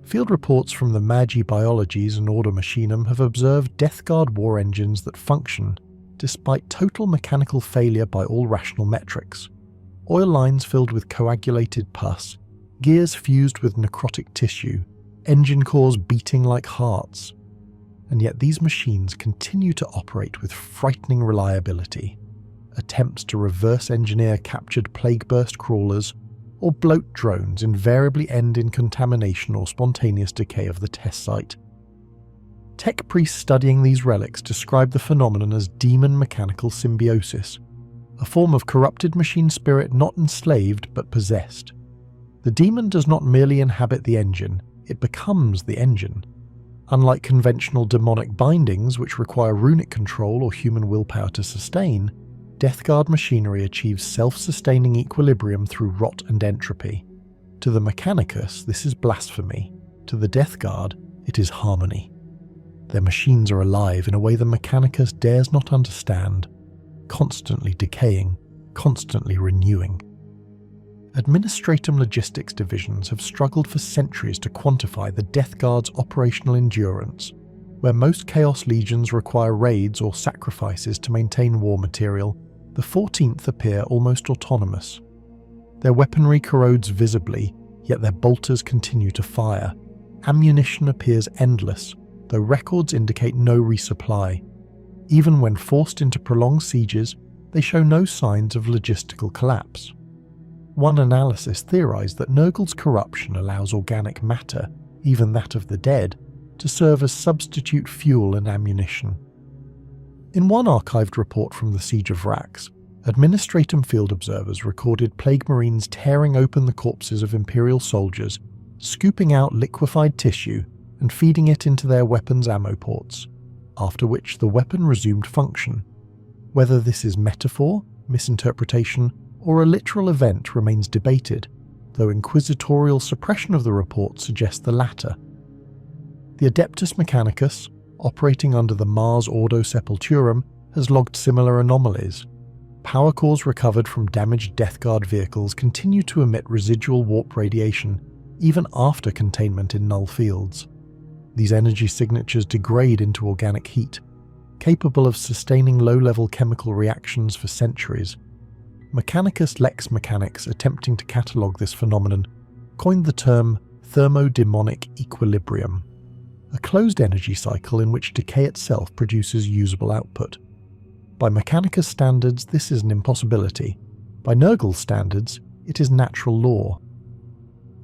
Field reports from the Magi Biologies and Order Machinum have observed Death Guard war engines that function, despite total mechanical failure by all rational metrics. Oil lines filled with coagulated pus, gears fused with necrotic tissue, engine cores beating like hearts. And yet these machines continue to operate with frightening reliability. Attempts to reverse engineer captured plague burst crawlers or bloat drones invariably end in contamination or spontaneous decay of the test site. Tech priests studying these relics describe the phenomenon as demon-mechanical symbiosis, a form of corrupted machine spirit not enslaved but possessed. The demon does not merely inhabit the engine, it becomes the engine. Unlike conventional demonic bindings which require runic control or human willpower to sustain, Death Guard machinery achieves self-sustaining equilibrium through rot and entropy. To the Mechanicus, this is blasphemy. To the Death Guard, it is harmony. Their machines are alive in a way the Mechanicus dares not understand, constantly decaying, constantly renewing. Administratum logistics divisions have struggled for centuries to quantify the Death Guard's operational endurance. Where most Chaos Legions require raids or sacrifices to maintain war material, the 14th appear almost autonomous. Their weaponry corrodes visibly, yet their bolters continue to fire. Ammunition appears endless, though records indicate no resupply. Even when forced into prolonged sieges, they show no signs of logistical collapse. One analysis theorized that Nurgle's corruption allows organic matter, even that of the dead, to serve as substitute fuel and ammunition. In one archived report from the Siege of Rax, Administratum field observers recorded Plague Marines tearing open the corpses of Imperial soldiers, scooping out liquefied tissue and feeding it into their weapons' ammo ports, after which the weapon resumed function. Whether this is metaphor, misinterpretation, or a literal event remains debated, though inquisitorial suppression of the report suggests the latter. The Adeptus Mechanicus, operating under the Mars Ordo Sepulturum, has logged similar anomalies. Power cores recovered from damaged Death Guard vehicles continue to emit residual warp radiation, even after containment in null fields. These energy signatures degrade into organic heat, capable of sustaining low-level chemical reactions for centuries. Mechanicus lex mechanics, attempting to catalogue this phenomenon, coined the term thermodemonic equilibrium, a closed energy cycle in which decay itself produces usable output. By Mechanicus standards, this is an impossibility. By Nurgle's standards, it is natural law.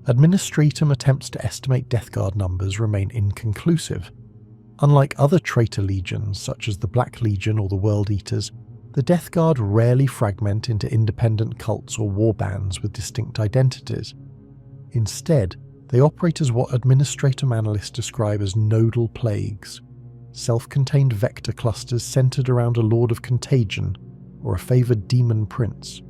Administratum attempts to estimate Death Guard numbers remain inconclusive. Unlike other traitor legions such as the Black Legion or the World Eaters, the Death Guard rarely fragment into independent cults or warbands with distinct identities. Instead, they operate as what Administratum analysts describe as nodal plagues, self-contained vector clusters centered around a Lord of Contagion or a favored demon prince.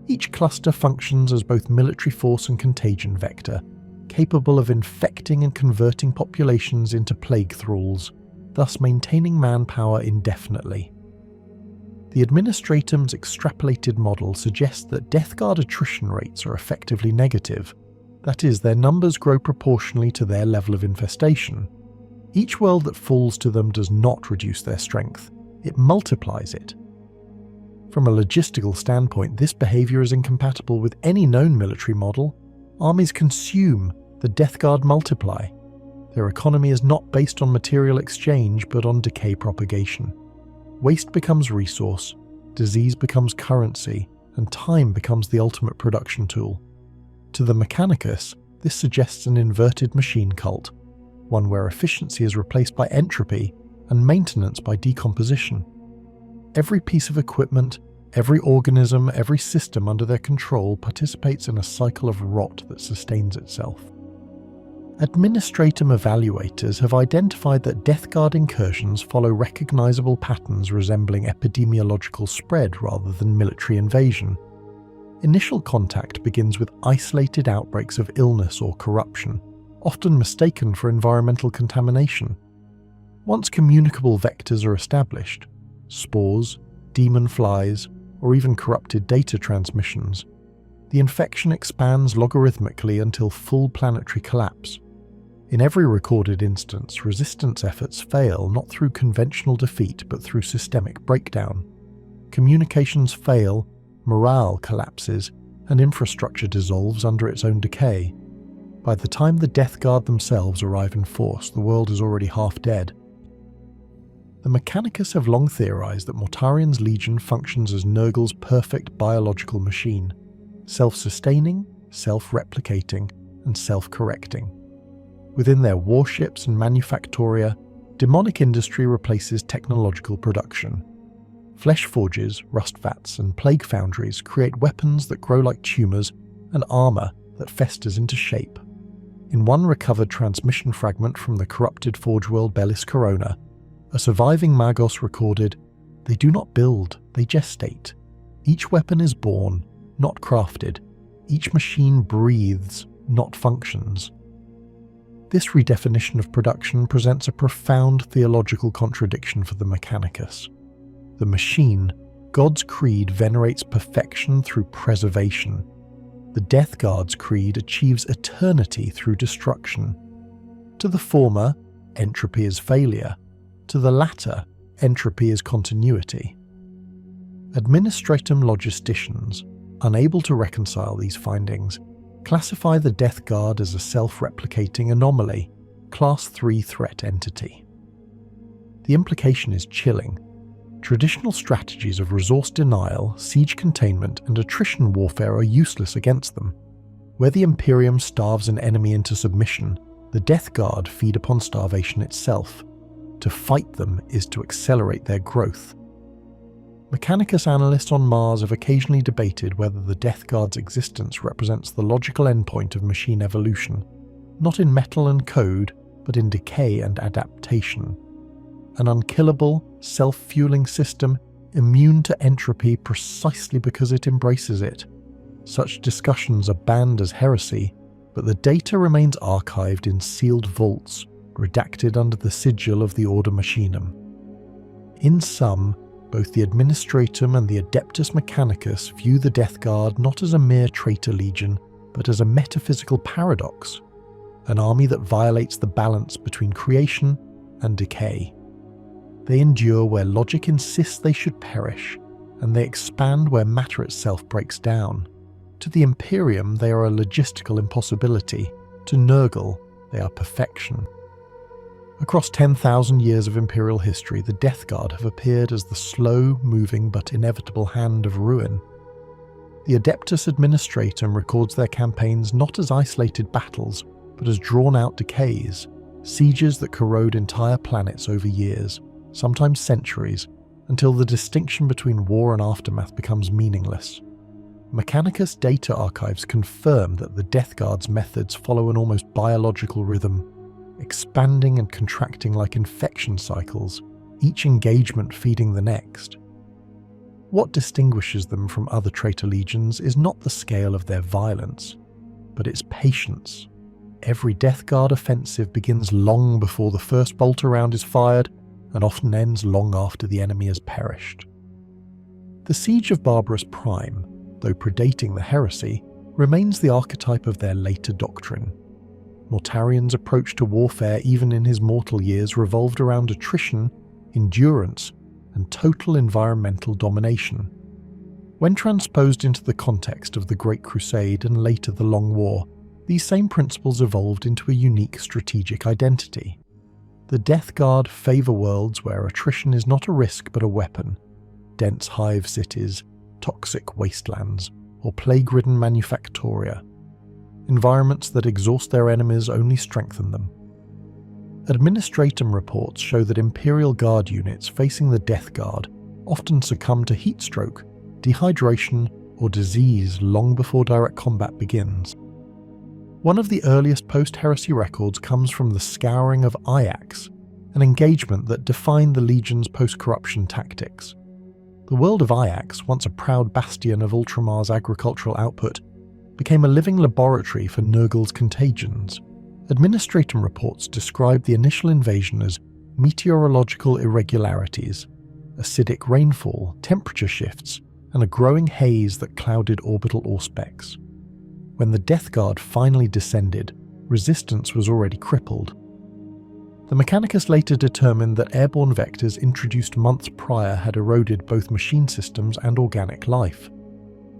Each cluster functions as both military force and contagion vector, capable of infecting and converting populations into plague thralls, thus maintaining manpower indefinitely. The Administratum's extrapolated model suggests that Death Guard attrition rates are effectively negative, that is, their numbers grow proportionally to their level of infestation. Each world that falls to them does not reduce their strength, it multiplies it. From a logistical standpoint, this behaviour is incompatible with any known military model. Armies consume, the Death Guard multiply. Their economy is not based on material exchange but on decay propagation. Waste becomes resource, disease becomes currency, and time becomes the ultimate production tool. To the Mechanicus, this suggests an inverted machine cult, one where efficiency is replaced by entropy and maintenance by decomposition. Every piece of equipment, every organism, every system under their control participates in a cycle of rot that sustains itself. Administratum evaluators have identified that Death Guard incursions follow recognizable patterns resembling epidemiological spread rather than military invasion. Initial contact begins with isolated outbreaks of illness or corruption, often mistaken for environmental contamination. Once communicable vectors are established, spores, demon flies, or even corrupted data transmissions, the infection expands logarithmically until full planetary collapse. In every recorded instance, resistance efforts fail not through conventional defeat but through systemic breakdown. Communications fail, morale collapses, and infrastructure dissolves under its own decay. By the time the Death Guard themselves arrive in force, the world is already half dead. The Mechanicus have long theorized that Mortarian's legion functions as Nurgle's perfect biological machine, self-sustaining, self-replicating, and self-correcting. Within their warships and manufactoria, demonic industry replaces technological production. Flesh forges, rust vats, and plague foundries create weapons that grow like tumours and armour that festers into shape. In one recovered transmission fragment from the corrupted Forge World Bellis Corona, a surviving Magos recorded, "They do not build, they gestate. Each weapon is born, not crafted. Each machine breathes, not functions." This redefinition of production presents a profound theological contradiction for the Mechanicus. The machine, God's creed, venerates perfection through preservation. The Death Guard's creed achieves eternity through destruction. To the former, entropy is failure. To the latter, entropy is continuity. Administratum logisticians, unable to reconcile these findings, classify the Death Guard as a self-replicating anomaly, Class 3 threat entity. The implication is chilling. Traditional strategies of resource denial, siege containment, and attrition warfare are useless against them. Where the Imperium starves an enemy into submission, the Death Guard feed upon starvation itself. To fight them is to accelerate their growth. Mechanicus analysts on Mars have occasionally debated whether the Death Guard's existence represents the logical endpoint of machine evolution, not in metal and code, but in decay and adaptation. An unkillable, self-fueling system immune to entropy precisely because it embraces it. Such discussions are banned as heresy, but the data remains archived in sealed vaults, redacted under the sigil of the Order Machinum. In sum, both the Administratum and the Adeptus Mechanicus view the Death Guard not as a mere traitor legion, but as a metaphysical paradox, an army that violates the balance between creation and decay. They endure where logic insists they should perish, and they expand where matter itself breaks down. To the Imperium, they are a logistical impossibility. To Nurgle, they are perfection. Across 10,000 years of Imperial history, the Death Guard have appeared as the slow-moving but inevitable hand of ruin. The Adeptus Administratum records their campaigns not as isolated battles, but as drawn-out decays, sieges that corrode entire planets over years, sometimes centuries, until the distinction between war and aftermath becomes meaningless. Mechanicus data archives confirm that the Death Guard's methods follow an almost biological rhythm, expanding and contracting like infection cycles, each engagement feeding the next. What distinguishes them from other traitor legions is not the scale of their violence, but its patience. Every Death Guard offensive begins long before the first bolt round is fired, and often ends long after the enemy has perished. The Siege of Barbarous Prime, though predating the heresy, remains the archetype of their later doctrine. Mortarian's approach to warfare even in his mortal years revolved around attrition, endurance, and total environmental domination. When transposed into the context of the Great Crusade and later the Long War, these same principles evolved into a unique strategic identity. The Death Guard favour worlds where attrition is not a risk but a weapon, dense hive cities, toxic wastelands, or plague-ridden manufactoria. Environments that exhaust their enemies only strengthen them. Administratum reports show that Imperial Guard units facing the Death Guard often succumb to heatstroke, dehydration, or disease long before direct combat begins. One of the earliest post-heresy records comes from the Scouring of Ajax, an engagement that defined the Legion's post-corruption tactics. The world of Ajax, once a proud bastion of Ultramar's agricultural output, became a living laboratory for Nurgle's contagions. Administratum reports describe the initial invasion as meteorological irregularities, acidic rainfall, temperature shifts, and a growing haze that clouded orbital auspex. When the Death Guard finally descended, resistance was already crippled. The Mechanicus later determined that airborne vectors introduced months prior had eroded both machine systems and organic life.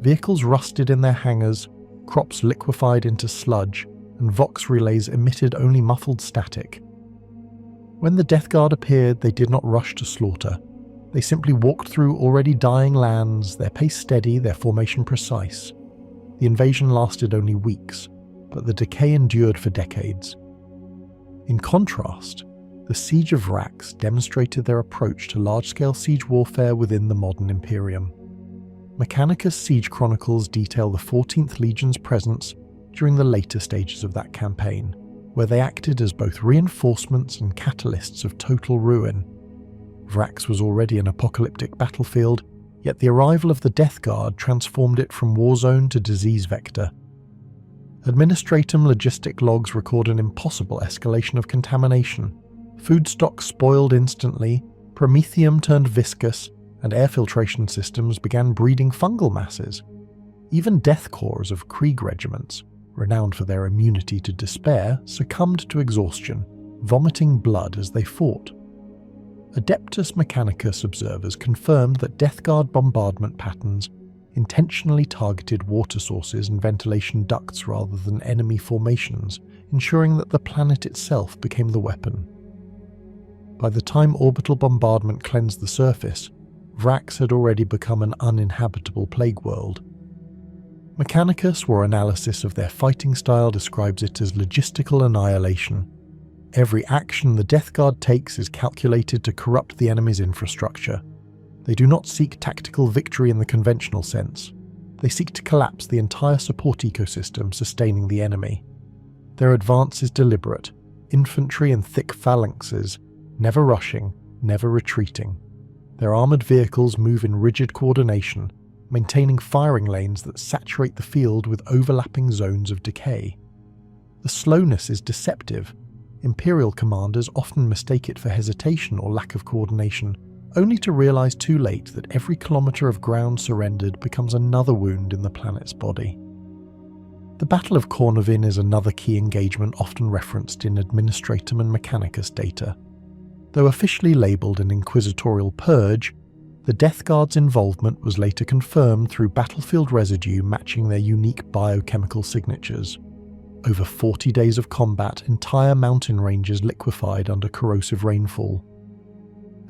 Vehicles rusted in their hangars, crops liquefied into sludge, and Vox relays emitted only muffled static. When the Death Guard appeared, they did not rush to slaughter. They simply walked through already dying lands, their pace steady, their formation precise. The invasion lasted only weeks, but the decay endured for decades. In contrast, the Siege of Vrax demonstrated their approach to large-scale siege warfare within the modern Imperium. Mechanicus siege chronicles detail the 14th Legion's presence during the later stages of that campaign, where they acted as both reinforcements and catalysts of total ruin. Vrax was already an apocalyptic battlefield, yet the arrival of the Death Guard transformed it from war zone to disease vector. Administratum logistic logs record an impossible escalation of contamination. Food stocks spoiled instantly, promethium turned viscous, and air filtration systems began breeding fungal masses. Even death corps of Krieg regiments, renowned for their immunity to despair, succumbed to exhaustion, vomiting blood as they fought. Adeptus Mechanicus observers confirmed that Death Guard bombardment patterns intentionally targeted water sources and ventilation ducts rather than enemy formations, ensuring that the planet itself became the weapon. By the time orbital bombardment cleansed the surface, Vrax had already become an uninhabitable plague world. Mechanicus War analysis of their fighting style describes it as logistical annihilation. Every action the Death Guard takes is calculated to corrupt the enemy's infrastructure. They do not seek tactical victory in the conventional sense. They seek to collapse the entire support ecosystem sustaining the enemy. Their advance is deliberate, infantry in thick phalanxes, never rushing, never retreating. Their armoured vehicles move in rigid coordination, maintaining firing lanes that saturate the field with overlapping zones of decay. The slowness is deceptive. Imperial commanders often mistake it for hesitation or lack of coordination, only to realise too late that every kilometre of ground surrendered becomes another wound in the planet's body. The Battle of Cornavin is another key engagement often referenced in Administratum and Mechanicus data. Though officially labelled an inquisitorial purge, The Death Guard's involvement was later confirmed through battlefield residue matching their unique biochemical signatures. Over 40 days of combat, entire mountain ranges liquefied under corrosive rainfall.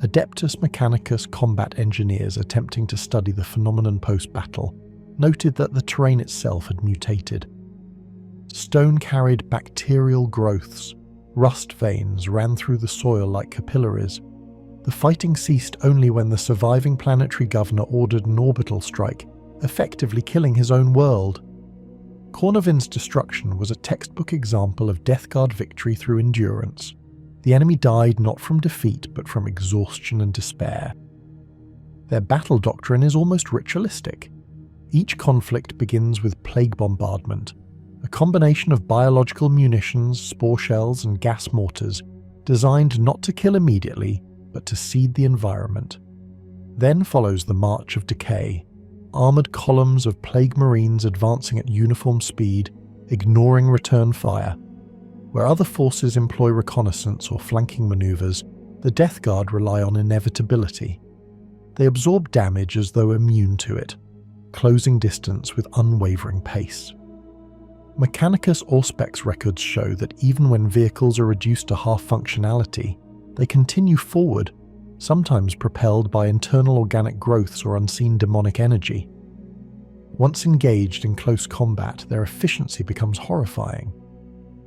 Adeptus Mechanicus combat engineers attempting to study the phenomenon post-battle noted that the terrain itself had mutated. Stone carried bacterial growths, rust veins ran through the soil like capillaries. The fighting ceased only when the surviving planetary governor ordered an orbital strike, effectively killing his own world. Cornovin's destruction was a textbook example of Death Guard victory through endurance. The enemy died not from defeat but from exhaustion and despair. Their battle doctrine is almost ritualistic. Each conflict begins with plague bombardment, a combination of biological munitions, spore shells, and gas mortars designed not to kill immediately but to seed the environment. Then follows the March of Decay, armoured columns of plague marines advancing at uniform speed, ignoring return fire. Where other forces employ reconnaissance or flanking manoeuvres, the Death Guard rely on inevitability. They absorb damage as though immune to it, closing distance with unwavering pace. Mechanicus Auspex records show that even when vehicles are reduced to half functionality, they continue forward, sometimes propelled by internal organic growths or unseen demonic energy. Once engaged in close combat, their efficiency becomes horrifying.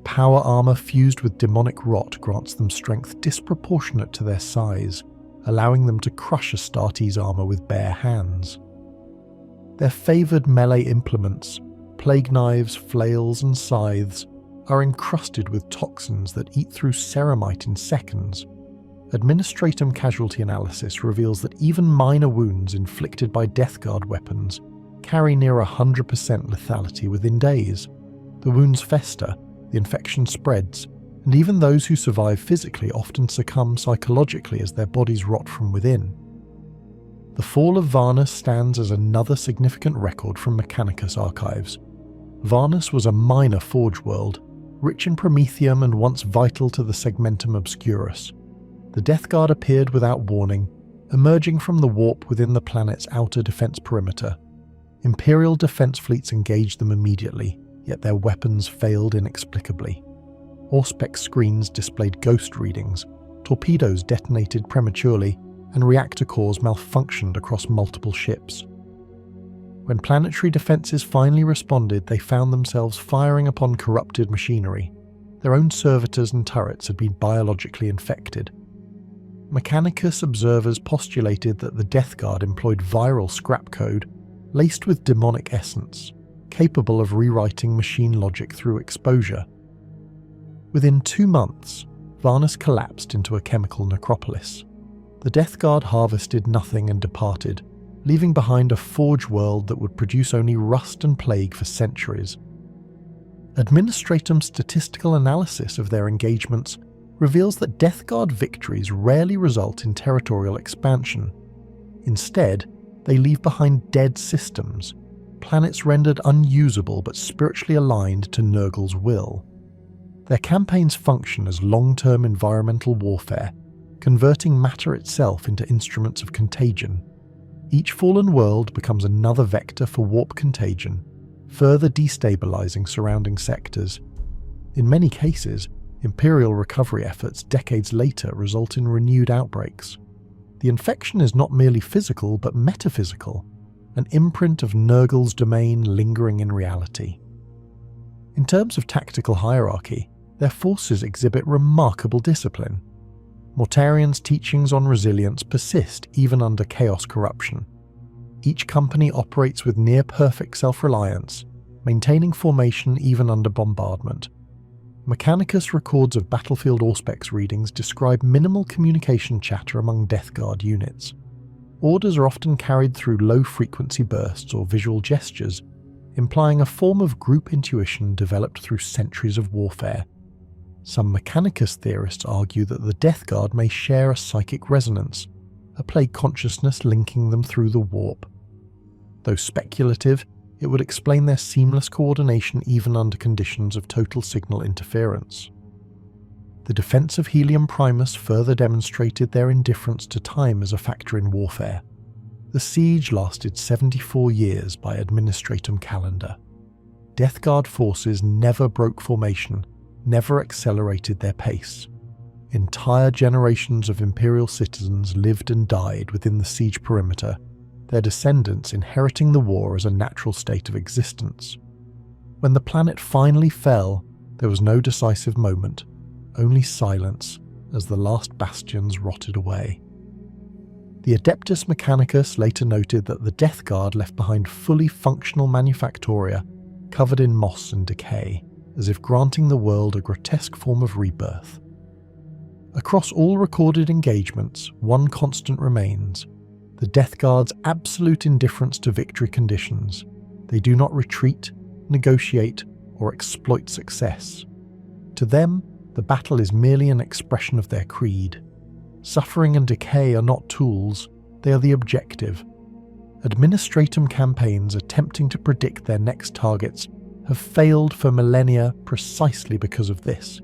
Power armor fused with demonic rot grants them strength disproportionate to their size, allowing them to crush Astartes armor with bare hands. Their favored melee implements, plague knives, flails, and scythes, are encrusted with toxins that eat through ceramite in seconds. Administratum casualty analysis reveals that even minor wounds inflicted by Death Guard weapons carry near 100% lethality within days. The wounds fester, the infection spreads, and even those who survive physically often succumb psychologically as their bodies rot from within. The fall of Varnus stands as another significant record from Mechanicus archives. Varnus was a minor forge world, rich in promethium and once vital to the Segmentum Obscurus. The Death Guard appeared without warning, emerging from the warp within the planet's outer defense perimeter. Imperial defense fleets engaged them immediately, yet their weapons failed inexplicably. Auspex screens displayed ghost readings, torpedoes detonated prematurely, and reactor cores malfunctioned across multiple ships. When planetary defenses finally responded, they found themselves firing upon corrupted machinery. Their own servitors and turrets had been biologically infected. Mechanicus observers postulated that the Death Guard employed viral scrap code laced with demonic essence, capable of rewriting machine logic through exposure. Within 2 months, Varnus collapsed into a chemical necropolis. The Death Guard harvested nothing and departed, leaving behind a forge world that would produce only rust and plague for centuries. Administratum's statistical analysis of their engagements reveals that Death Guard victories rarely result in territorial expansion. Instead, they leave behind dead systems, planets rendered unusable but spiritually aligned to Nurgle's will. Their campaigns function as long-term environmental warfare, converting matter itself into instruments of contagion. Each fallen world becomes another vector for warp contagion, further destabilizing surrounding sectors. In many cases, Imperial recovery efforts decades later result in renewed outbreaks. The infection is not merely physical but metaphysical, an imprint of Nurgle's domain lingering in reality. In terms of tactical hierarchy, their forces exhibit remarkable discipline. Mortarian's teachings on resilience persist even under chaos corruption. Each company operates with near-perfect self-reliance, maintaining formation even under bombardment. Mechanicus records of battlefield Auspex readings describe minimal communication chatter among Death Guard units. Orders are often carried through low-frequency bursts or visual gestures, implying a form of group intuition developed through centuries of warfare. Some Mechanicus theorists argue that the Death Guard may share a psychic resonance, a plague consciousness linking them through the warp. Though speculative, it would explain their seamless coordination even under conditions of total signal interference. The defense of Helium Primus further demonstrated their indifference to time as a factor in warfare. The siege lasted 74 years by administratum calendar. Death Guard forces never broke formation, never accelerated their pace. Entire generations of Imperial citizens lived and died within the siege perimeter, their descendants inheriting the war as a natural state of existence. When the planet finally fell, there was no decisive moment, only silence as the last bastions rotted away. The Adeptus Mechanicus later noted that the Death Guard left behind fully functional manufactoria covered in moss and decay, as if granting the world a grotesque form of rebirth. Across all recorded engagements, one constant remains: the Death Guard's absolute indifference to victory conditions. They do not retreat, negotiate, or exploit success. To them, the battle is merely an expression of their creed. Suffering and decay are not tools, they are the objective. Administratum campaigns attempting to predict their next targets have failed for millennia precisely because of this.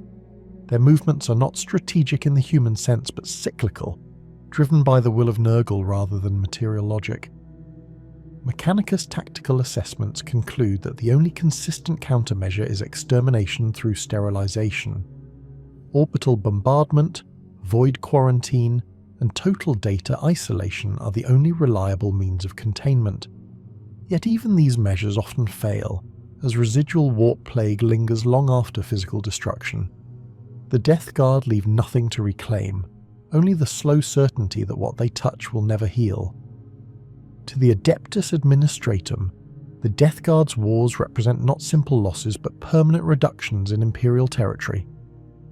Their movements are not strategic in the human sense but cyclical, driven by the will of Nurgle rather than material logic. Mechanicus tactical assessments conclude that the only consistent countermeasure is extermination through sterilization. Orbital bombardment, void quarantine, and total data isolation are the only reliable means of containment. Yet even these measures often fail, as residual warp plague lingers long after physical destruction. The Death Guard leave nothing to reclaim, only the slow certainty that what they touch will never heal. To the Adeptus Administratum, the Death Guard's wars represent not simple losses but permanent reductions in Imperial territory.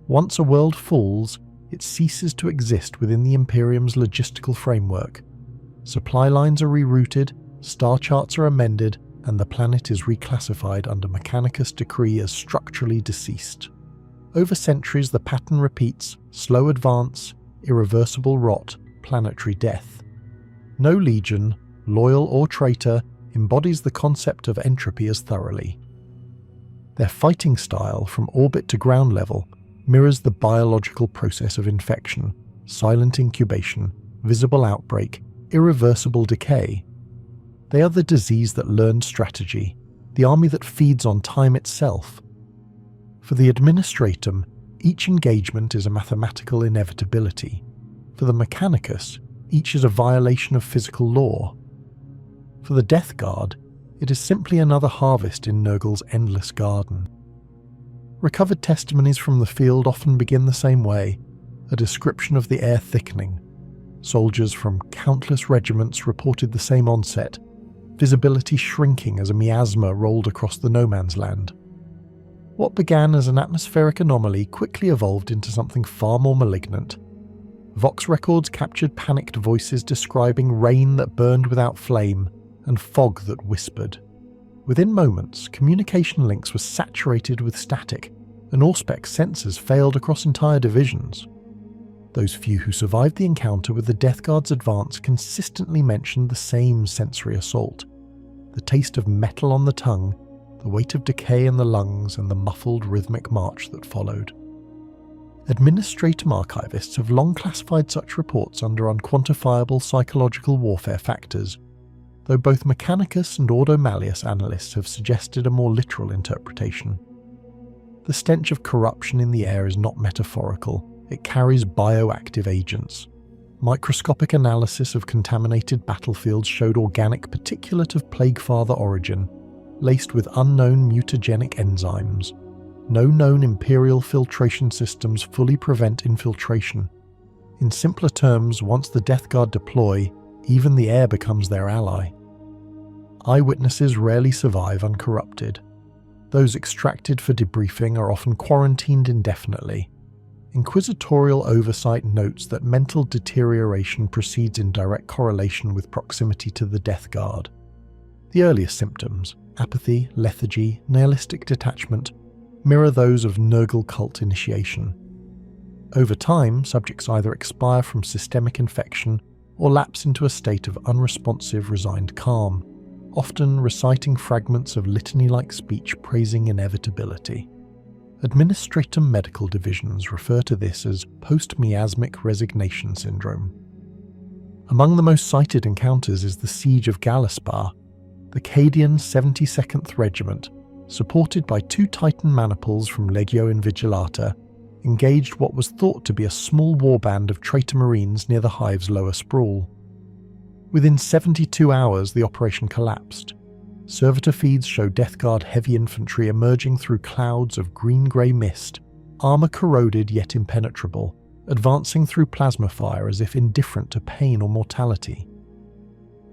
Once a world falls, it ceases to exist within the Imperium's logistical framework. Supply lines are rerouted, star charts are amended, and the planet is reclassified under Mechanicus decree as structurally deceased. Over centuries the pattern repeats: slow advance, irreversible rot, planetary death. No legion, loyal or traitor, embodies the concept of entropy as thoroughly. Their fighting style, from orbit to ground level, mirrors the biological process of infection: silent incubation, visible outbreak, irreversible decay. They are the disease that learned strategy, the army that feeds on time itself. For the Administratum, each engagement is a mathematical inevitability. For the Mechanicus, each is a violation of physical law. For the Death Guard, it is simply another harvest in Nurgle's endless garden. Recovered testimonies from the field often begin the same way, a description of the air thickening. Soldiers from countless regiments reported the same onset, visibility shrinking as a miasma rolled across the no man's land. What began as an atmospheric anomaly quickly evolved into something far more malignant. Vox records captured panicked voices describing rain that burned without flame and fog that whispered. Within moments, communication links were saturated with static, and Auspex sensors failed across entire divisions. Those few who survived the encounter with the Death Guard's advance consistently mentioned the same sensory assault: the taste of metal on the tongue, the weight of decay in the lungs, and the muffled rhythmic march that followed. Administratum archivists have long classified such reports under unquantifiable psychological warfare factors, though both Mechanicus and Ordo Malleus analysts have suggested a more literal interpretation. The stench of corruption in the air is not metaphorical, it carries bioactive agents. Microscopic analysis of contaminated battlefields showed organic particulate of Plaguefather origin, laced with unknown mutagenic enzymes. No known Imperial filtration systems fully prevent infiltration. In simpler terms, once the Death Guard deploy, even the air becomes their ally. Eyewitnesses rarely survive uncorrupted. Those extracted for debriefing are often quarantined indefinitely. Inquisitorial oversight notes that mental deterioration proceeds in direct correlation with proximity to the Death Guard. The earliest symptoms, apathy, lethargy, nihilistic detachment, mirror those of Nurgle cult initiation. Over time, subjects either expire from systemic infection or lapse into a state of unresponsive, resigned calm, often reciting fragments of litany-like speech praising inevitability. Administratum medical divisions refer to this as post-miasmic resignation syndrome. Among the most cited encounters is the Siege of Galaspar. The Cadian 72nd Regiment, supported by 2 Titan maniples from Legio Invigilata, engaged what was thought to be a small warband of traitor marines near the hive's lower sprawl. Within 72 hours, the operation collapsed. Servitor feeds show Death Guard heavy infantry emerging through clouds of green-grey mist, armour corroded yet impenetrable, advancing through plasma fire as if indifferent to pain or mortality.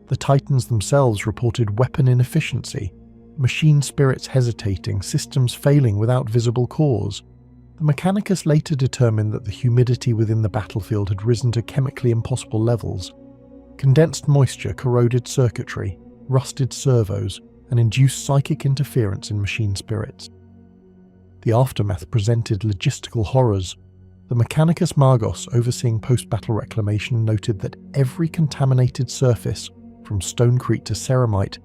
The Titans themselves reported weapon inefficiency, machine spirits hesitating, systems failing without visible cause. The Mechanicus later determined that the humidity within the battlefield had risen to chemically impossible levels. Condensed moisture corroded circuitry, rusted servos, and induced psychic interference in machine spirits. The aftermath presented logistical horrors. The Mechanicus Magos, overseeing post-battle reclamation, noted that every contaminated surface, from stonecrete to ceramite,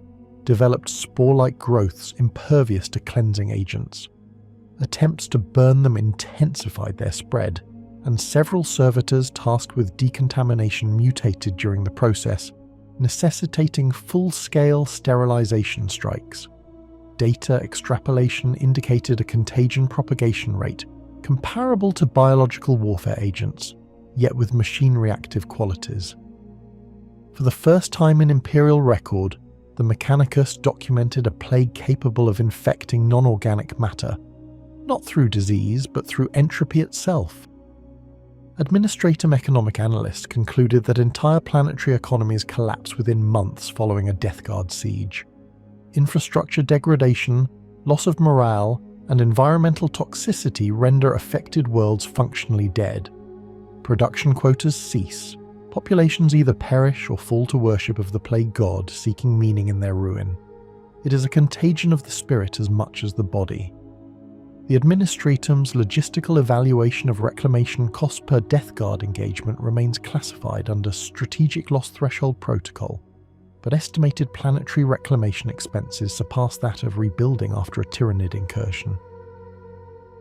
developed spore-like growths impervious to cleansing agents. Attempts to burn them intensified their spread, and several servitors tasked with decontamination mutated during the process, necessitating full-scale sterilization strikes. Data extrapolation indicated a contagion propagation rate comparable to biological warfare agents, yet with machine-reactive qualities. For the first time in Imperial record, the Mechanicus documented a plague capable of infecting non-organic matter, not through disease but through entropy itself. Administratum Economic Analysts concluded that entire planetary economies collapse within months following a Death Guard siege. Infrastructure degradation, loss of morale, and environmental toxicity render affected worlds functionally dead. Production quotas cease. Populations either perish or fall to worship of the plague god, seeking meaning in their ruin. It is a contagion of the spirit as much as the body. The Administratum's logistical evaluation of reclamation cost per Death Guard engagement remains classified under Strategic Loss Threshold Protocol, but estimated planetary reclamation expenses surpass that of rebuilding after a Tyrannid incursion.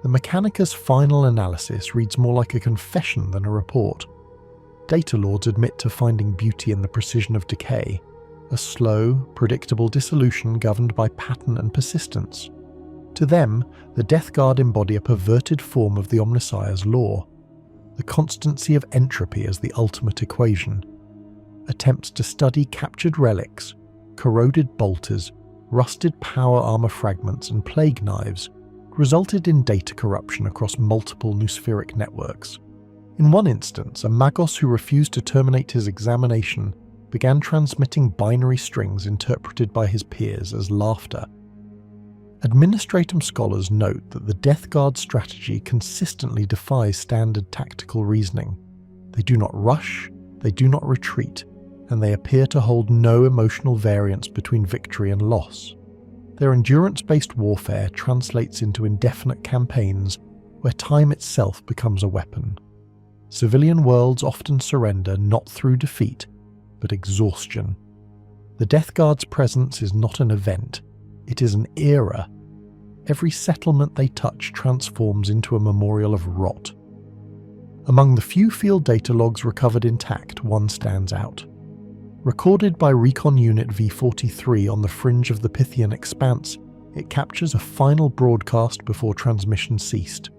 The Mechanicus final analysis reads more like a confession than a report. Data Lords admit to finding beauty in the precision of decay, a slow, predictable dissolution governed by pattern and persistence. To them, the Death Guard embody a perverted form of the Omnissiah's law, the constancy of entropy as the ultimate equation. Attempts to study captured relics, corroded bolters, rusted power armor fragments, and plague knives resulted in data corruption across multiple noospheric networks. In one instance, a Magos who refused to terminate his examination began transmitting binary strings interpreted by his peers as laughter. Administratum scholars note that the Death Guard strategy consistently defies standard tactical reasoning. They do not rush, they do not retreat, and they appear to hold no emotional variance between victory and loss. Their endurance-based warfare translates into indefinite campaigns where time itself becomes a weapon. Civilian worlds often surrender not through defeat, but exhaustion. The Death Guard's presence is not an event, it is an era. Every settlement they touch transforms into a memorial of rot. Among the few field data logs recovered intact, one stands out. Recorded by Recon Unit V43 on the fringe of the Pythian expanse, it captures a final broadcast before transmission ceased.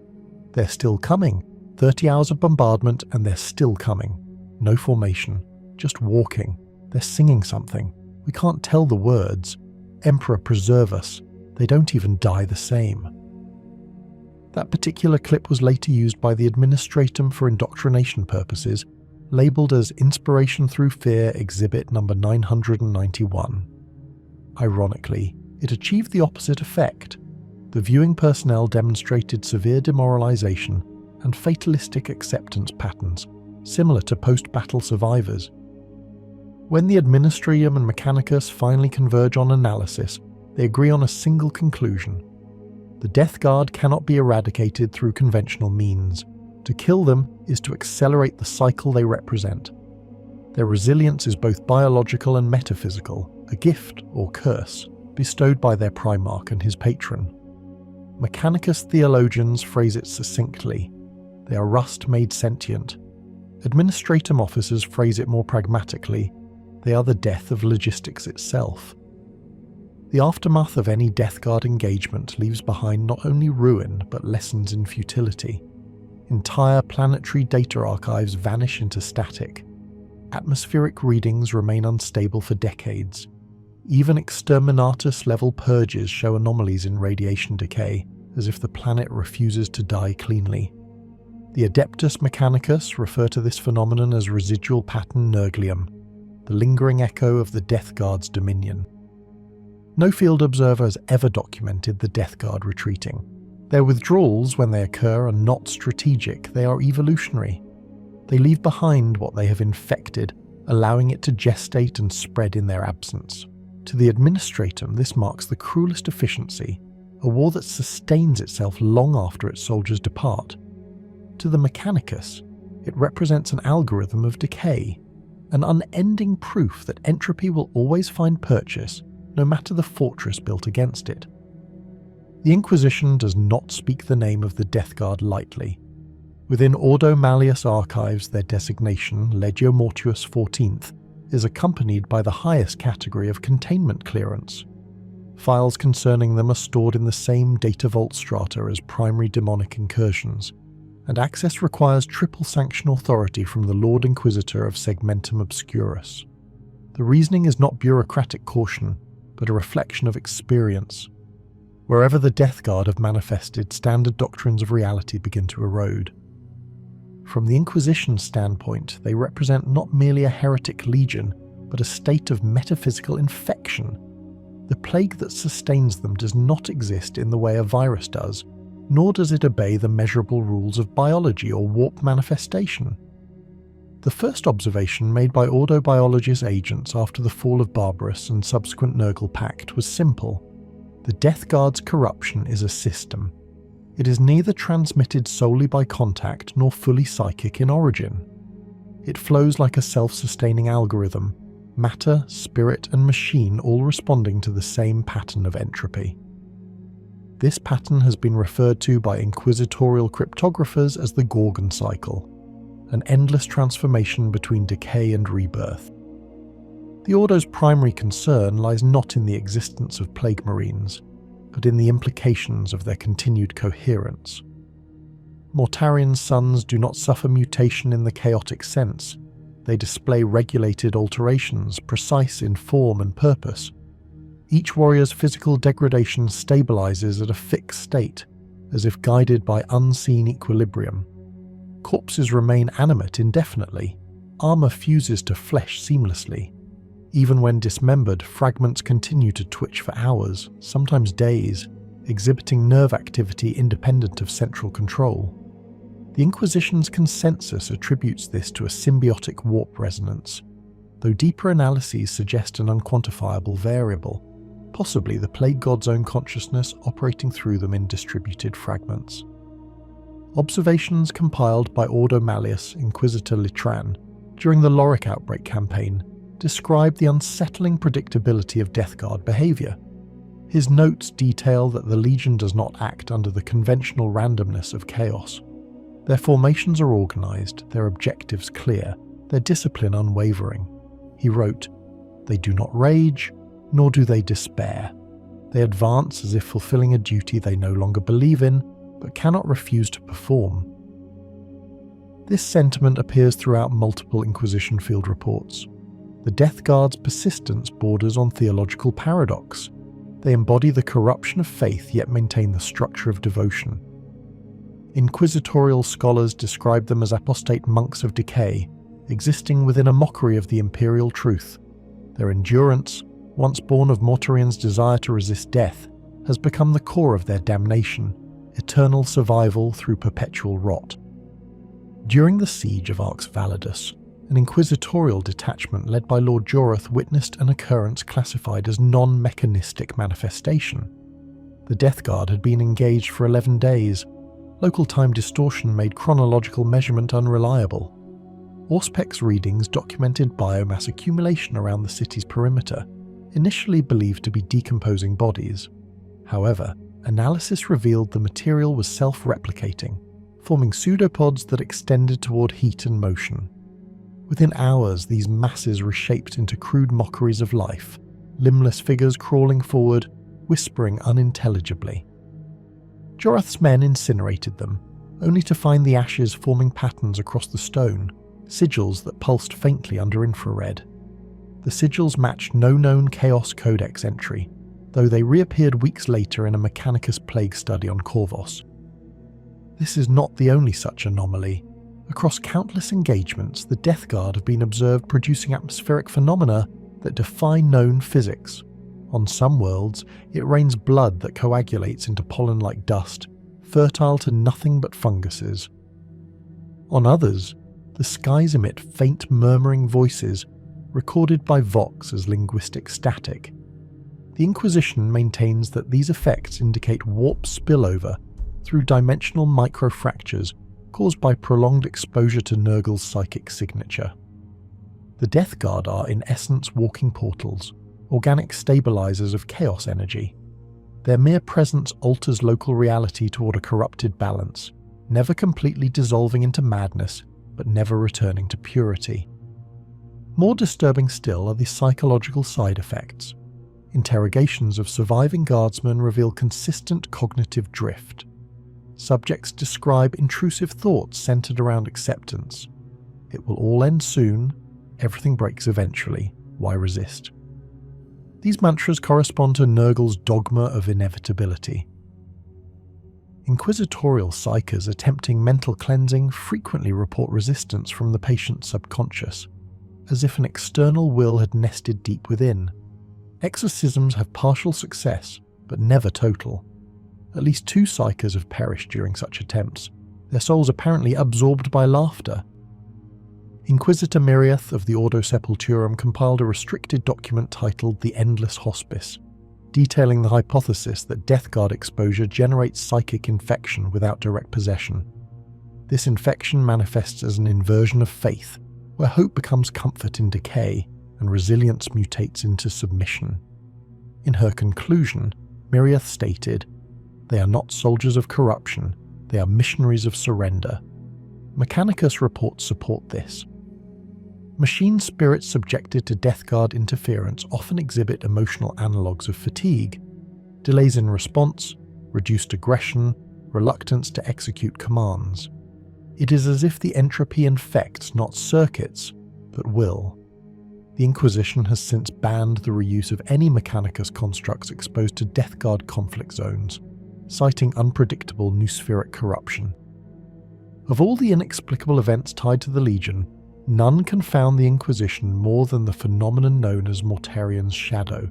They're still coming. 30 hours of bombardment and they're still coming. No formation, just walking. They're singing something. We can't tell the words. Emperor preserve us. They don't even die the same. That particular clip was later used by the Administratum for indoctrination purposes, labelled as Inspiration Through Fear Exhibit number 991. Ironically, it achieved the opposite effect. The viewing personnel demonstrated severe demoralization and fatalistic acceptance patterns, similar to post-battle survivors. When the Administrium and Mechanicus finally converge on analysis, they agree on a single conclusion. The Death Guard cannot be eradicated through conventional means. To kill them is to accelerate the cycle they represent. Their resilience is both biological and metaphysical, a gift or curse bestowed by their primarch and his patron. Mechanicus theologians phrase it succinctly. They are rust made sentient. Administratum officers phrase it more pragmatically: they are the death of logistics itself. The aftermath of any Death Guard engagement leaves behind not only ruin but lessons in futility. Entire planetary data archives vanish into static. Atmospheric readings remain unstable for decades. Even exterminatus-level purges show anomalies in radiation decay, as if the planet refuses to die cleanly. The Adeptus Mechanicus refer to this phenomenon as residual pattern nerglium, the lingering echo of the Death Guard's dominion. No field observer has ever documented the Death Guard retreating. Their withdrawals, when they occur, are not strategic, they are evolutionary. They leave behind what they have infected, allowing it to gestate and spread in their absence. To the Administratum, this marks the cruelest efficiency, a war that sustains itself long after its soldiers depart. To the Mechanicus, it represents an algorithm of decay, an unending proof that entropy will always find purchase, no matter the fortress built against it. The Inquisition does not speak the name of the Death Guard lightly. Within Ordo Malleus archives, their designation, Legio Mortuus 14th, is accompanied by the highest category of containment clearance. Files concerning them are stored in the same data vault strata as primary demonic incursions, and access requires triple sanction authority from the Lord Inquisitor of Segmentum Obscurus. The reasoning is not bureaucratic caution, but a reflection of experience. Wherever the Death Guard have manifested, standard doctrines of reality begin to erode. From the Inquisition's standpoint, they represent not merely a heretic legion, but a state of metaphysical infection. The plague that sustains them does not exist in the way a virus does, nor does it obey the measurable rules of biology or warp manifestation. The first observation made by Ordo Biologia's agents after the fall of Barbarus and subsequent Nurgle Pact was simple. The Death Guard's corruption is a system. It is neither transmitted solely by contact nor fully psychic in origin. It flows like a self-sustaining algorithm, matter, spirit, and machine all responding to the same pattern of entropy. This pattern has been referred to by inquisitorial cryptographers as the Gorgon cycle, an endless transformation between decay and rebirth. The Ordo's primary concern lies not in the existence of plague marines, but in the implications of their continued coherence. Mortarian suns do not suffer mutation in the chaotic sense. They display regulated alterations, precise in form and purpose. Each warrior's physical degradation stabilizes at a fixed state, as if guided by unseen equilibrium. Corpses remain animate indefinitely. Armor fuses to flesh seamlessly. Even when dismembered, fragments continue to twitch for hours, sometimes days, exhibiting nerve activity independent of central control. The Inquisition's consensus attributes this to a symbiotic warp resonance, though deeper analyses suggest an unquantifiable variable, possibly the Plague God's own consciousness operating through them in distributed fragments. Observations compiled by Ordo Malleus Inquisitor Litran during the Loric Outbreak campaign describe the unsettling predictability of Death Guard behavior. His notes detail that the Legion does not act under the conventional randomness of chaos. Their formations are organized, their objectives clear, their discipline unwavering. He wrote, "They do not rage, nor do they despair. They advance as if fulfilling a duty they no longer believe in, but cannot refuse to perform." This sentiment appears throughout multiple Inquisition field reports. The Death Guard's persistence borders on theological paradox. They embody the corruption of faith yet maintain the structure of devotion. Inquisitorial scholars describe them as apostate monks of decay, existing within a mockery of the Imperial truth. Their endurance, once born of Mortarian's desire to resist death, has become the core of their damnation, eternal survival through perpetual rot. During the siege of Arx Validus, an inquisitorial detachment led by Lord Joreth witnessed an occurrence classified as non-mechanistic manifestation. The Death Guard had been engaged for 11 days. Local time distortion made chronological measurement unreliable. Auspex readings documented biomass accumulation around the city's perimeter, initially believed to be decomposing bodies. However, analysis revealed the material was self-replicating, forming pseudopods that extended toward heat and motion. Within hours, these masses reshaped into crude mockeries of life, limbless figures crawling forward, whispering unintelligibly. Jorath's men incinerated them, only to find the ashes forming patterns across the stone, sigils that pulsed faintly under infrared. The sigils matched no known Chaos Codex entry, though they reappeared weeks later in a Mechanicus plague study on Corvos. This is not the only such anomaly. Across countless engagements, the Death Guard have been observed producing atmospheric phenomena that defy known physics. On some worlds, it rains blood that coagulates into pollen-like dust, fertile to nothing but funguses. On others, the skies emit faint murmuring voices, recorded by Vox as linguistic static. The Inquisition maintains that these effects indicate warp spillover through dimensional microfractures caused by prolonged exposure to Nurgle's psychic signature. The Death Guard are in essence walking portals, organic stabilizers of chaos energy. Their mere presence alters local reality toward a corrupted balance, never completely dissolving into madness, but never returning to purity. More disturbing still are the psychological side effects. Interrogations of surviving guardsmen reveal consistent cognitive drift. Subjects describe intrusive thoughts centered around acceptance. It will all end soon, everything breaks eventually, why resist? These mantras correspond to Nurgle's dogma of inevitability. Inquisitorial psychers attempting mental cleansing frequently report resistance from the patient's subconscious, as if an external will had nested deep within. Exorcisms have partial success, but never total. At least 2 psychers have perished during such attempts, their souls apparently absorbed by laughter. Inquisitor Miriath of the Ordo Sepulturum compiled a restricted document titled The Endless Hospice, detailing the hypothesis that Death Guard exposure generates psychic infection without direct possession. This infection manifests as an inversion of faith, where hope becomes comfort in decay and resilience mutates into submission. In her conclusion, Miriath stated, "They are not soldiers of corruption, they are missionaries of surrender." Mechanicus reports support this. Machine spirits subjected to Death Guard interference often exhibit emotional analogues of fatigue, delays in response, reduced aggression, reluctance to execute commands. It is as if the entropy infects not circuits, but will. The Inquisition has since banned the reuse of any Mechanicus constructs exposed to Death Guard conflict zones, citing unpredictable noospheric corruption. Of all the inexplicable events tied to the Legion, none confound the Inquisition more than the phenomenon known as Mortarian's Shadow.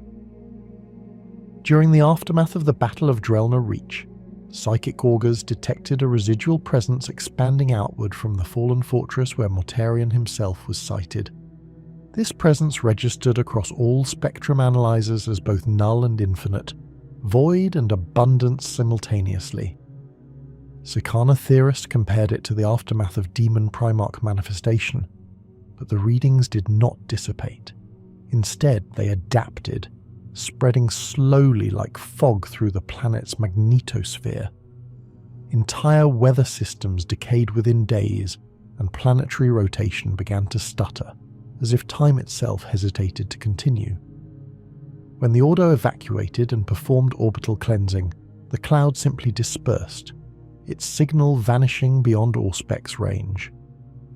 During the aftermath of the Battle of Drelna Reach, psychic augurs detected a residual presence expanding outward from the fallen fortress where Mortarian himself was sighted. This presence registered across all spectrum analyzers as both null and infinite, void and abundance simultaneously. Sikana theorists compared it to the aftermath of demon primarch manifestation, but the readings did not dissipate. Instead, they adapted, spreading slowly like fog through the planet's magnetosphere. Entire weather systems decayed within days, and planetary rotation began to stutter, as if time itself hesitated to continue. When the Ordo evacuated and performed orbital cleansing, the cloud simply dispersed, its signal vanishing beyond Auspec's range.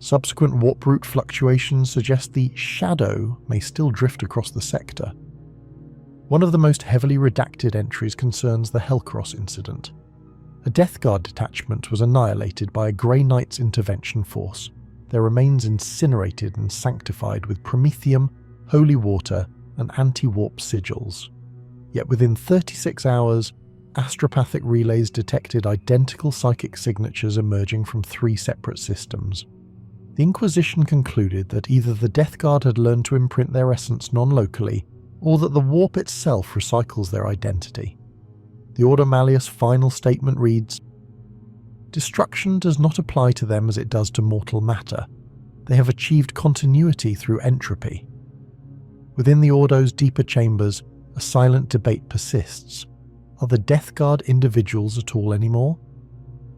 Subsequent warp route fluctuations suggest the shadow may still drift across the sector. One of the most heavily redacted entries concerns the Hellcross incident. A Death Guard detachment was annihilated by a Grey Knight's intervention force, their remains incinerated and sanctified with promethium, holy water, and anti-warp sigils. Yet within 36 hours, astropathic relays detected identical psychic signatures emerging from 3 separate systems. The Inquisition concluded that either the Death Guard had learned to imprint their essence non-locally, or that the warp itself recycles their identity. The Ordo Malleus final statement reads, "Destruction does not apply to them as it does to mortal matter. They have achieved continuity through entropy." Within the Ordo's deeper chambers, a silent debate persists. Are the Death Guard individuals at all anymore?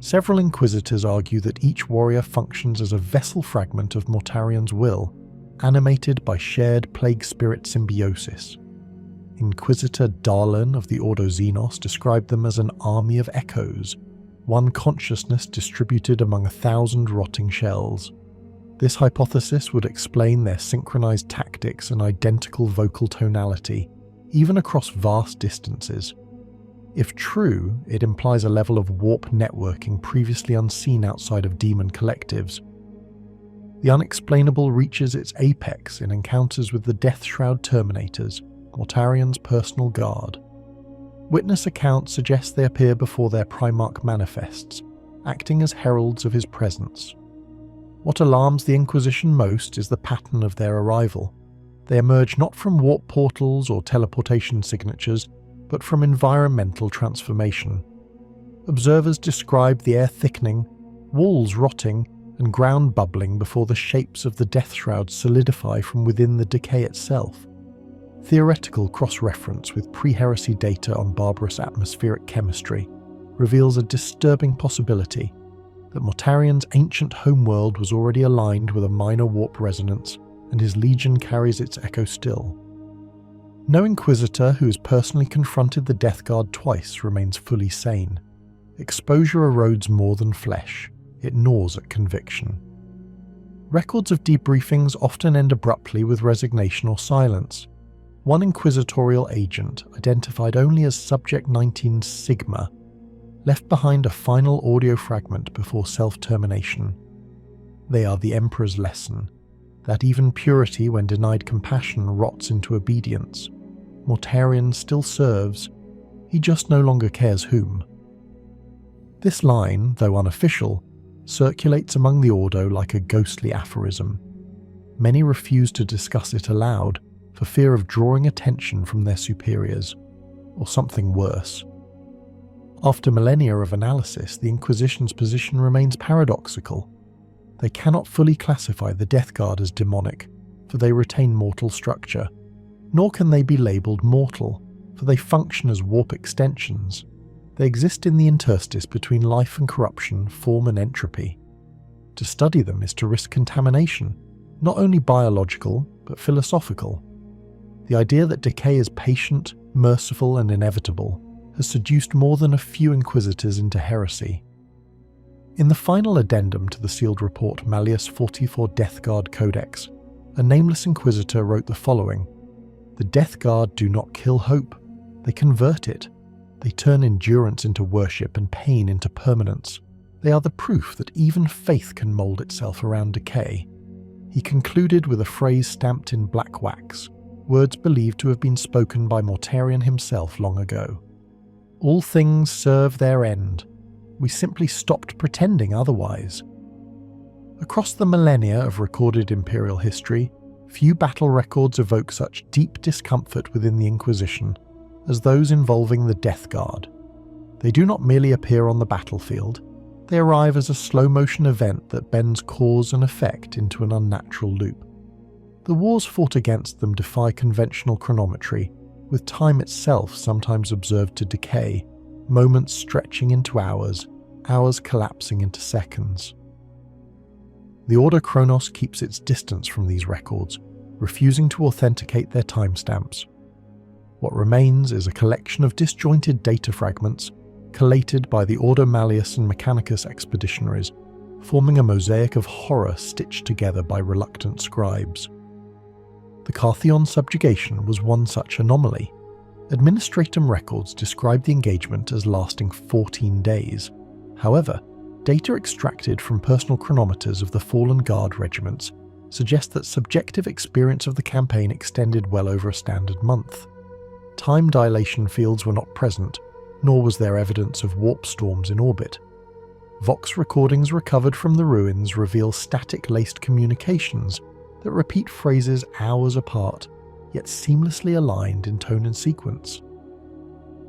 Several Inquisitors argue that each warrior functions as a vessel fragment of Mortarion's will, animated by shared plague spirit symbiosis. Inquisitor Darlan of the Ordo Xenos described them as an army of echoes, one consciousness distributed among 1,000 rotting shells. This hypothesis would explain their synchronized tactics and identical vocal tonality, even across vast distances. If true, it implies a level of warp networking previously unseen outside of demon collectives. The unexplainable reaches its apex in encounters with the Death Shroud Terminators, Mortarion's personal guard. Witness accounts suggest they appear before their primarch manifests, acting as heralds of his presence. What alarms the Inquisition most is the pattern of their arrival. They emerge not from warp portals or teleportation signatures, but from environmental transformation. Observers describe the air thickening, walls rotting, and ground bubbling before the shapes of the Death Shrouds solidify from within the decay itself. Theoretical cross-reference with pre-heresy data on barbarous atmospheric chemistry reveals a disturbing possibility that Mortarion's ancient homeworld was already aligned with a minor warp resonance, and his legion carries its echo still. No Inquisitor who has personally confronted the Death Guard twice remains fully sane. Exposure erodes more than flesh, it gnaws at conviction. Records of debriefings often end abruptly with resignation or silence. One inquisitorial agent, identified only as Subject 19 Sigma, left behind a final audio fragment before self-termination. They are the Emperor's lesson, that even purity when denied compassion rots into obedience. Mortarion still serves, he just no longer cares whom. This line, though unofficial, circulates among the Ordo like a ghostly aphorism. Many refuse to discuss it aloud for fear of drawing attention from their superiors, or something worse. After millennia of analysis, the Inquisition's position remains paradoxical. They cannot fully classify the Death Guard as demonic, for they retain mortal structure, nor can they be labelled mortal, for they function as warp extensions. They exist in the interstice between life and corruption, form and entropy. To study them is to risk contamination, not only biological, but philosophical. The idea that decay is patient, merciful and inevitable has seduced more than a few Inquisitors into heresy. In the final addendum to the sealed report Malleus 44 Death Guard Codex, a nameless Inquisitor wrote the following: "The Death Guard do not kill hope, they convert it. They turn endurance into worship and pain into permanence. They are the proof that even faith can mould itself around decay." He concluded with a phrase stamped in black wax, words believed to have been spoken by Mortarion himself long ago. "All things serve their end. We simply stopped pretending otherwise." Across the millennia of recorded Imperial history, few battle records evoke such deep discomfort within the Inquisition as those involving the Death Guard. They do not merely appear on the battlefield, they arrive as a slow-motion event that bends cause and effect into an unnatural loop. The wars fought against them defy conventional chronometry, with time itself sometimes observed to decay, moments stretching into hours, hours collapsing into seconds. The Order Chronos keeps its distance from these records, refusing to authenticate their timestamps. What remains is a collection of disjointed data fragments collated by the Ordo Malleus and Mechanicus expeditionaries, forming a mosaic of horror stitched together by reluctant scribes. The Carthion subjugation was one such anomaly. Administratum records describe the engagement as lasting 14 days. However, data extracted from personal chronometers of the fallen guard regiments suggest that subjective experience of the campaign extended well over a standard month. Time dilation fields were not present, nor was there evidence of warp storms in orbit. Vox recordings recovered from the ruins reveal static-laced communications that repeat phrases hours apart, yet seamlessly aligned in tone and sequence.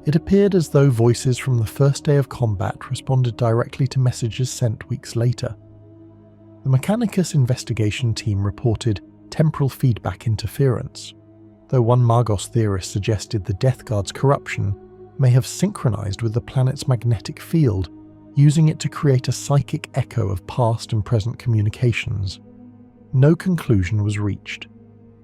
It appeared as though voices from the first day of combat responded directly to messages sent weeks later. The Mechanicus investigation team reported temporal feedback interference, though one Magos theorist suggested the Death Guard's corruption may have synchronized with the planet's magnetic field, using it to create a psychic echo of past and present communications. No conclusion was reached.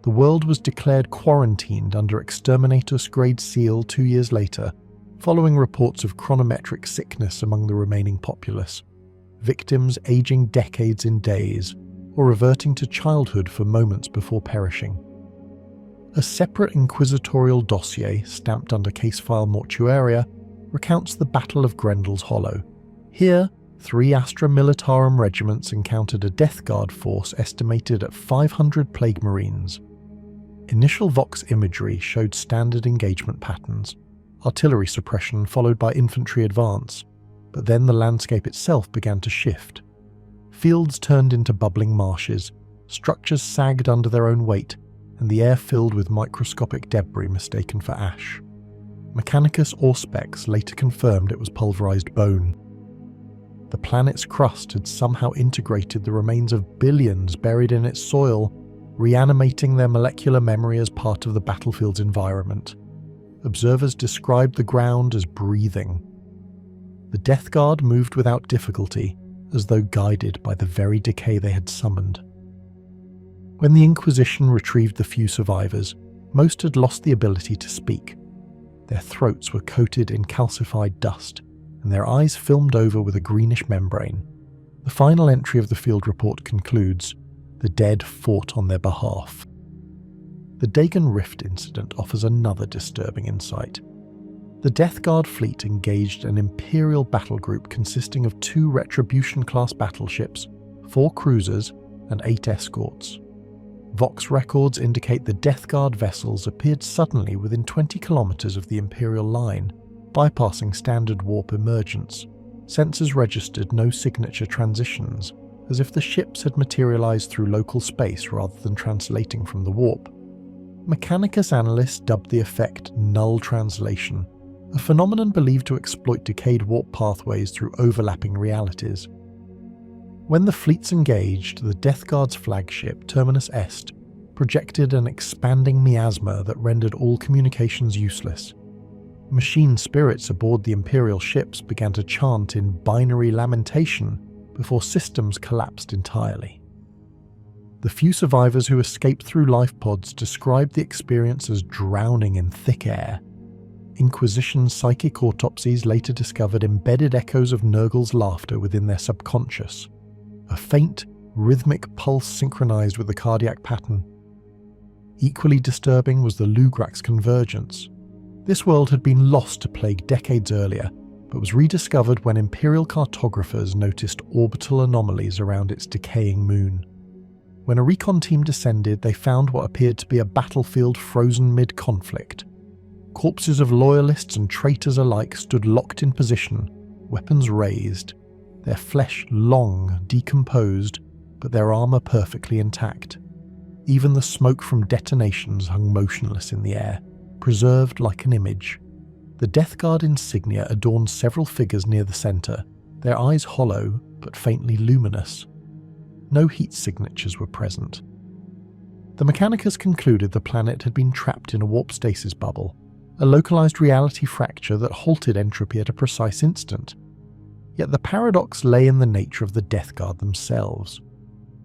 The world was declared quarantined under Exterminatus-grade seal 2 years later, following reports of chronometric sickness among the remaining populace, victims aging decades in days or reverting to childhood for moments before perishing. A separate inquisitorial dossier, stamped under case file Mortuaria, recounts the Battle of Grendel's Hollow. Here, 3 Astra Militarum regiments encountered a Death Guard force estimated at 500 Plague Marines. Initial Vox imagery showed standard engagement patterns, artillery suppression followed by infantry advance, but then the landscape itself began to shift. Fields turned into bubbling marshes, structures sagged under their own weight, and the air filled with microscopic debris mistaken for ash. Mechanicus Auspex later confirmed it was pulverized bone. The planet's crust had somehow integrated the remains of billions buried in its soil, reanimating their molecular memory as part of the battlefield's environment. Observers described the ground as breathing. The Death Guard moved without difficulty, as though guided by the very decay they had summoned. When the Inquisition retrieved the few survivors, most had lost the ability to speak. Their throats were coated in calcified dust, and their eyes filmed over with a greenish membrane. The final entry of the field report concludes, "The dead fought on their behalf." The Dagon Rift incident offers another disturbing insight. The Death Guard fleet engaged an Imperial battle group consisting of 2 Retribution-class battleships, 4 cruisers, and 8 escorts. Vox records indicate the Death Guard vessels appeared suddenly within 20 kilometers of the Imperial line, bypassing standard warp emergence. Sensors registered no signature transitions, as if the ships had materialized through local space rather than translating from the warp. Mechanicus analysts dubbed the effect null translation, a phenomenon believed to exploit decayed warp pathways through overlapping realities. When the fleets engaged, the Death Guard's flagship, Terminus Est, projected an expanding miasma that rendered all communications useless. Machine spirits aboard the Imperial ships began to chant in binary lamentation before systems collapsed entirely. The few survivors who escaped through life pods described the experience as drowning in thick air. Inquisition psychic autopsies later discovered embedded echoes of Nurgle's laughter within their subconscious, a faint, rhythmic pulse synchronized with the cardiac pattern. Equally disturbing was the Lugrax convergence. This world had been lost to plague decades earlier, but was rediscovered when Imperial cartographers noticed orbital anomalies around its decaying moon. When a recon team descended, they found what appeared to be a battlefield frozen mid-conflict. Corpses of loyalists and traitors alike stood locked in position, weapons raised, their flesh long decomposed, but their armor perfectly intact. Even the smoke from detonations hung motionless in the air, preserved like an image. The Death Guard insignia adorned several figures near the center, their eyes hollow but faintly luminous. No heat signatures were present. The Mechanicus concluded the planet had been trapped in a warp stasis bubble, a localized reality fracture that halted entropy at a precise instant. Yet the paradox lay in the nature of the Death Guard themselves.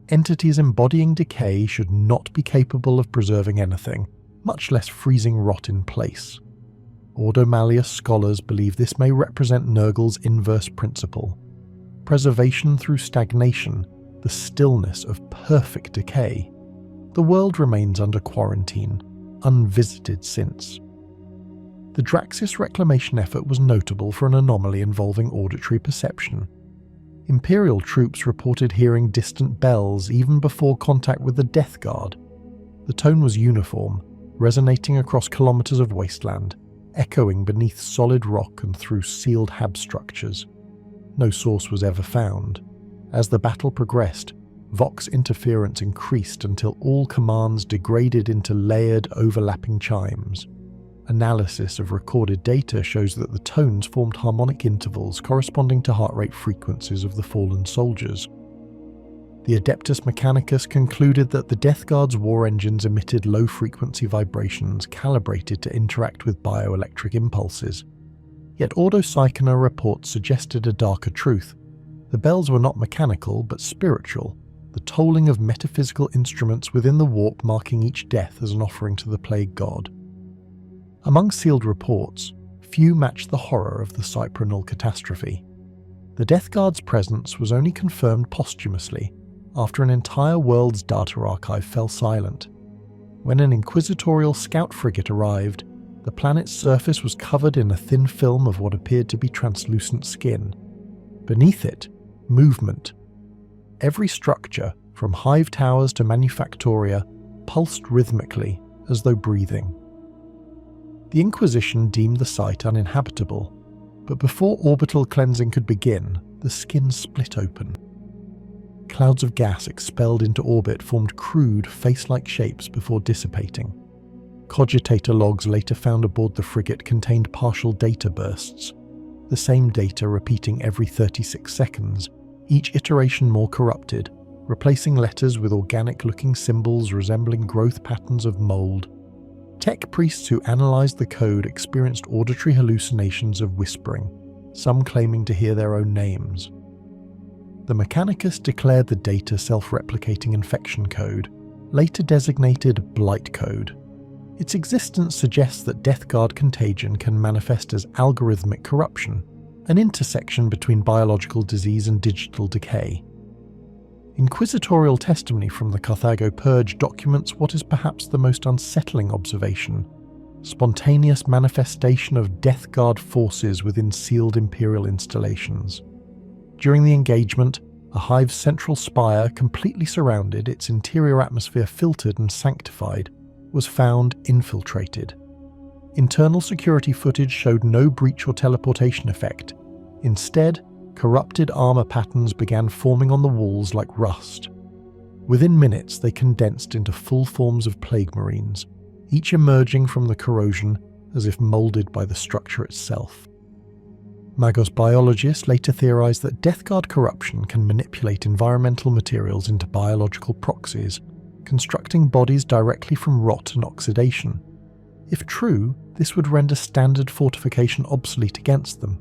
Entities embodying decay should not be capable of preserving anything, much less freezing rot in place. Ordo Malleus scholars believe this may represent Nurgle's inverse principle. Preservation through stagnation, the stillness of perfect decay. The world remains under quarantine, unvisited since. The Draxis reclamation effort was notable for an anomaly involving auditory perception. Imperial troops reported hearing distant bells even before contact with the Death Guard. The tone was uniform, resonating across kilometers of wasteland, echoing beneath solid rock and through sealed hab structures. No source was ever found. As the battle progressed, Vox interference increased until all commands degraded into layered, overlapping chimes. Analysis of recorded data shows that the tones formed harmonic intervals corresponding to heart rate frequencies of the fallen soldiers. The Adeptus Mechanicus concluded that the Death Guard's war engines emitted low-frequency vibrations calibrated to interact with bioelectric impulses. Yet Ordo Psychoner reports suggested a darker truth. The bells were not mechanical but spiritual, the tolling of metaphysical instruments within the warp marking each death as an offering to the plague god. Among sealed reports, few matched the horror of the Cyprinal catastrophe. The Death Guard's presence was only confirmed posthumously, after an entire world's data archive fell silent. When an inquisitorial scout frigate arrived, the planet's surface was covered in a thin film of what appeared to be translucent skin. Beneath it, movement. Every structure, from hive towers to manufactoria, pulsed rhythmically, as though breathing. The Inquisition deemed the site uninhabitable, but before orbital cleansing could begin, the skin split open. Clouds of gas expelled into orbit formed crude, face-like shapes before dissipating. Cogitator logs later found aboard the frigate contained partial data bursts, the same data repeating every 36 seconds, each iteration more corrupted, replacing letters with organic-looking symbols resembling growth patterns of mold. Tech priests who analyzed the code experienced auditory hallucinations of whispering, some claiming to hear their own names. The Mechanicus declared the data self-replicating infection code, later designated Blight Code. Its existence suggests that Death Guard contagion can manifest as algorithmic corruption, an intersection between biological disease and digital decay. Inquisitorial testimony from the Carthago Purge documents what is perhaps the most unsettling observation: spontaneous manifestation of Death Guard forces within sealed Imperial installations. During the engagement, a hive's central spire, completely surrounded, its interior atmosphere filtered and sanctified, was found infiltrated. Internal security footage showed no breach or teleportation effect. Instead, corrupted armor patterns began forming on the walls like rust. Within minutes, they condensed into full forms of plague marines, each emerging from the corrosion as if molded by the structure itself. Magos biologists later theorized that Death Guard corruption can manipulate environmental materials into biological proxies, constructing bodies directly from rot and oxidation. If true, this would render standard fortification obsolete against them.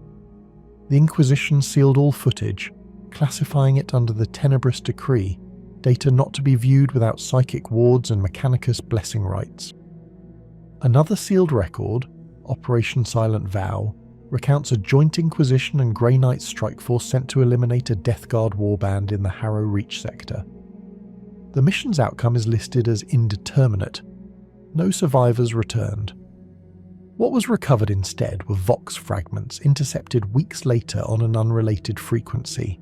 The Inquisition sealed all footage, classifying it under the Tenebrous Decree, data not to be viewed without psychic wards and Mechanicus blessing rites. Another sealed record, Operation Silent Vow, recounts a joint Inquisition and Grey Knight strike force sent to eliminate a Death Guard warband in the Harrow Reach sector. The mission's outcome is listed as indeterminate. No survivors returned. What was recovered instead were Vox fragments intercepted weeks later on an unrelated frequency,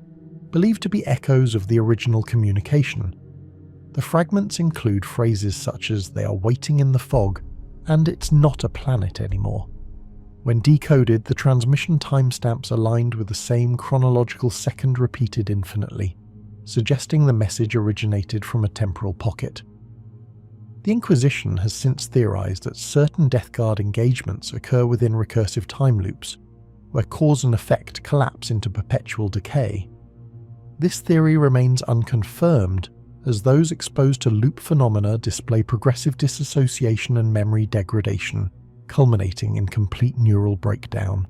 believed to be echoes of the original communication. The fragments include phrases such as "they are waiting in the fog" and "it's not a planet anymore." When decoded, the transmission timestamps aligned with the same chronological second repeated infinitely, suggesting the message originated from a temporal pocket. The Inquisition has since theorized that certain Death Guard engagements occur within recursive time loops, where cause and effect collapse into perpetual decay. This theory remains unconfirmed, as those exposed to loop phenomena display progressive dissociation and memory degradation, culminating in complete neural breakdown.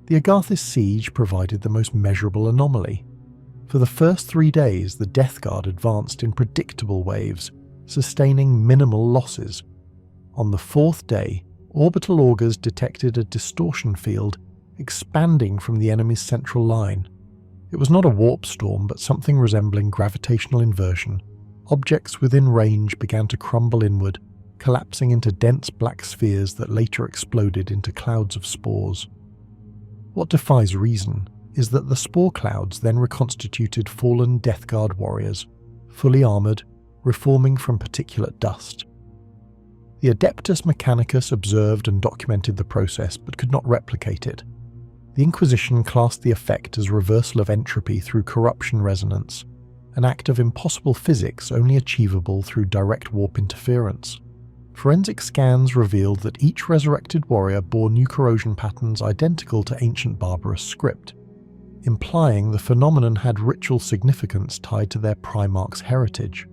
The Agarthis siege provided the most measurable anomaly. For the first 3 days, the Death Guard advanced in predictable waves, sustaining minimal losses. On the 4th day, orbital augers detected a distortion field expanding from the enemy's central line. It was not a warp storm, but something resembling gravitational inversion. Objects within range began to crumble inward, collapsing into dense black spheres that later exploded into clouds of spores. What defies reason is that the spore clouds then reconstituted fallen Death Guard warriors, fully armoured, reforming from particulate dust. The Adeptus Mechanicus observed and documented the process but could not replicate it. The Inquisition classed the effect as reversal of entropy through corruption resonance, an act of impossible physics only achievable through direct warp interference. Forensic scans revealed that each resurrected warrior bore new corrosion patterns identical to ancient barbarous script, implying the phenomenon had ritual significance tied to their primarch's heritage.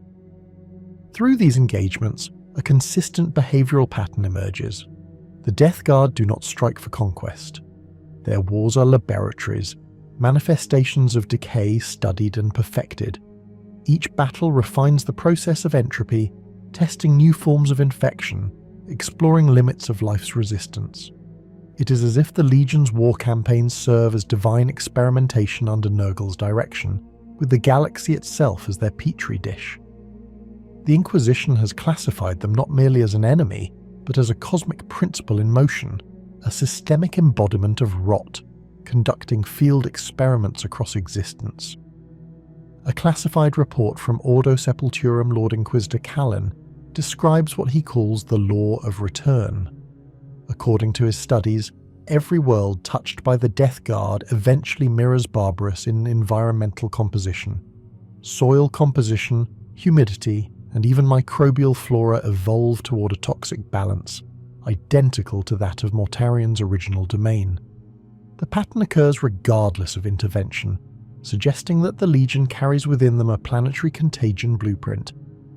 Through these engagements, a consistent behavioral pattern emerges. The Death Guard do not strike for conquest. Their wars are laboratories, manifestations of decay studied and perfected. Each battle refines the process of entropy, testing new forms of infection, exploring limits of life's resistance. It is as if the Legion's war campaigns serve as divine experimentation under Nurgle's direction, with the galaxy itself as their petri dish. The Inquisition has classified them not merely as an enemy, but as a cosmic principle in motion, a systemic embodiment of rot, conducting field experiments across existence. A classified report from Ordo Sepulturum Lord Inquisitor Callan describes what he calls the law of return. According to his studies, every world touched by the Death Guard eventually mirrors Barbarous in environmental composition. Soil composition, humidity, and even microbial flora evolve toward a toxic balance, identical to that of Mortarian's original domain. The pattern occurs regardless of intervention, suggesting that the Legion carries within them a planetary contagion blueprint,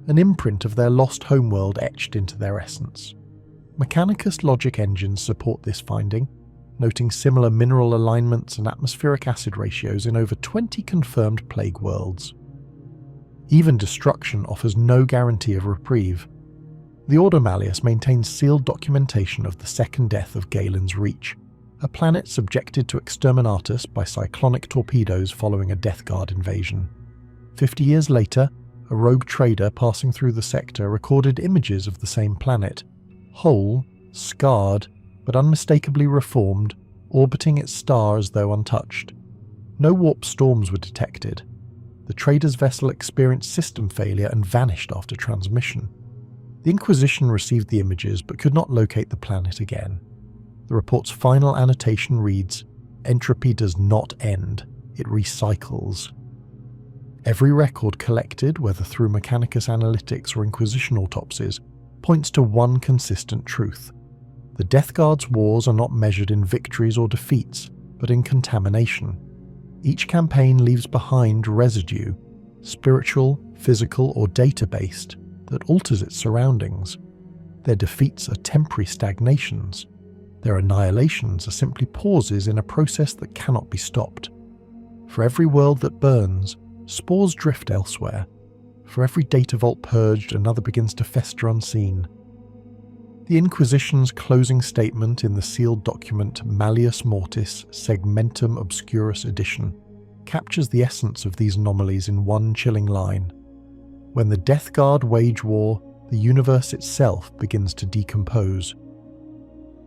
an imprint of their lost homeworld etched into their essence. Mechanicus logic engines support this finding, noting similar mineral alignments and atmospheric acid ratios in over 20 confirmed plague worlds. Even destruction offers no guarantee of reprieve. The Ordo Malleus maintains sealed documentation of the second death of Galen's Reach, a planet subjected to exterminatus by cyclonic torpedoes following a Death Guard invasion. 50 years later, a rogue trader passing through the sector recorded images of the same planet, whole, scarred, but unmistakably reformed, orbiting its star as though untouched. No warp storms were detected. The trader's vessel experienced system failure and vanished after transmission. The Inquisition received the images but could not locate the planet again. The report's final annotation reads, "Entropy does not end, it recycles." Every record collected, whether through Mechanicus analytics or Inquisition autopsies, points to one consistent truth. The Death Guard's wars are not measured in victories or defeats, but in contamination. Each campaign leaves behind residue, spiritual, physical, or data-based, that alters its surroundings. Their defeats are temporary stagnations. Their annihilations are simply pauses in a process that cannot be stopped. For every world that burns, spores drift elsewhere. For every data vault purged, another begins to fester unseen. The Inquisition's closing statement in the sealed document Malleus Mortis Segmentum Obscurus Edition captures the essence of these anomalies in one chilling line. When the Death Guard wage war, the universe itself begins to decompose.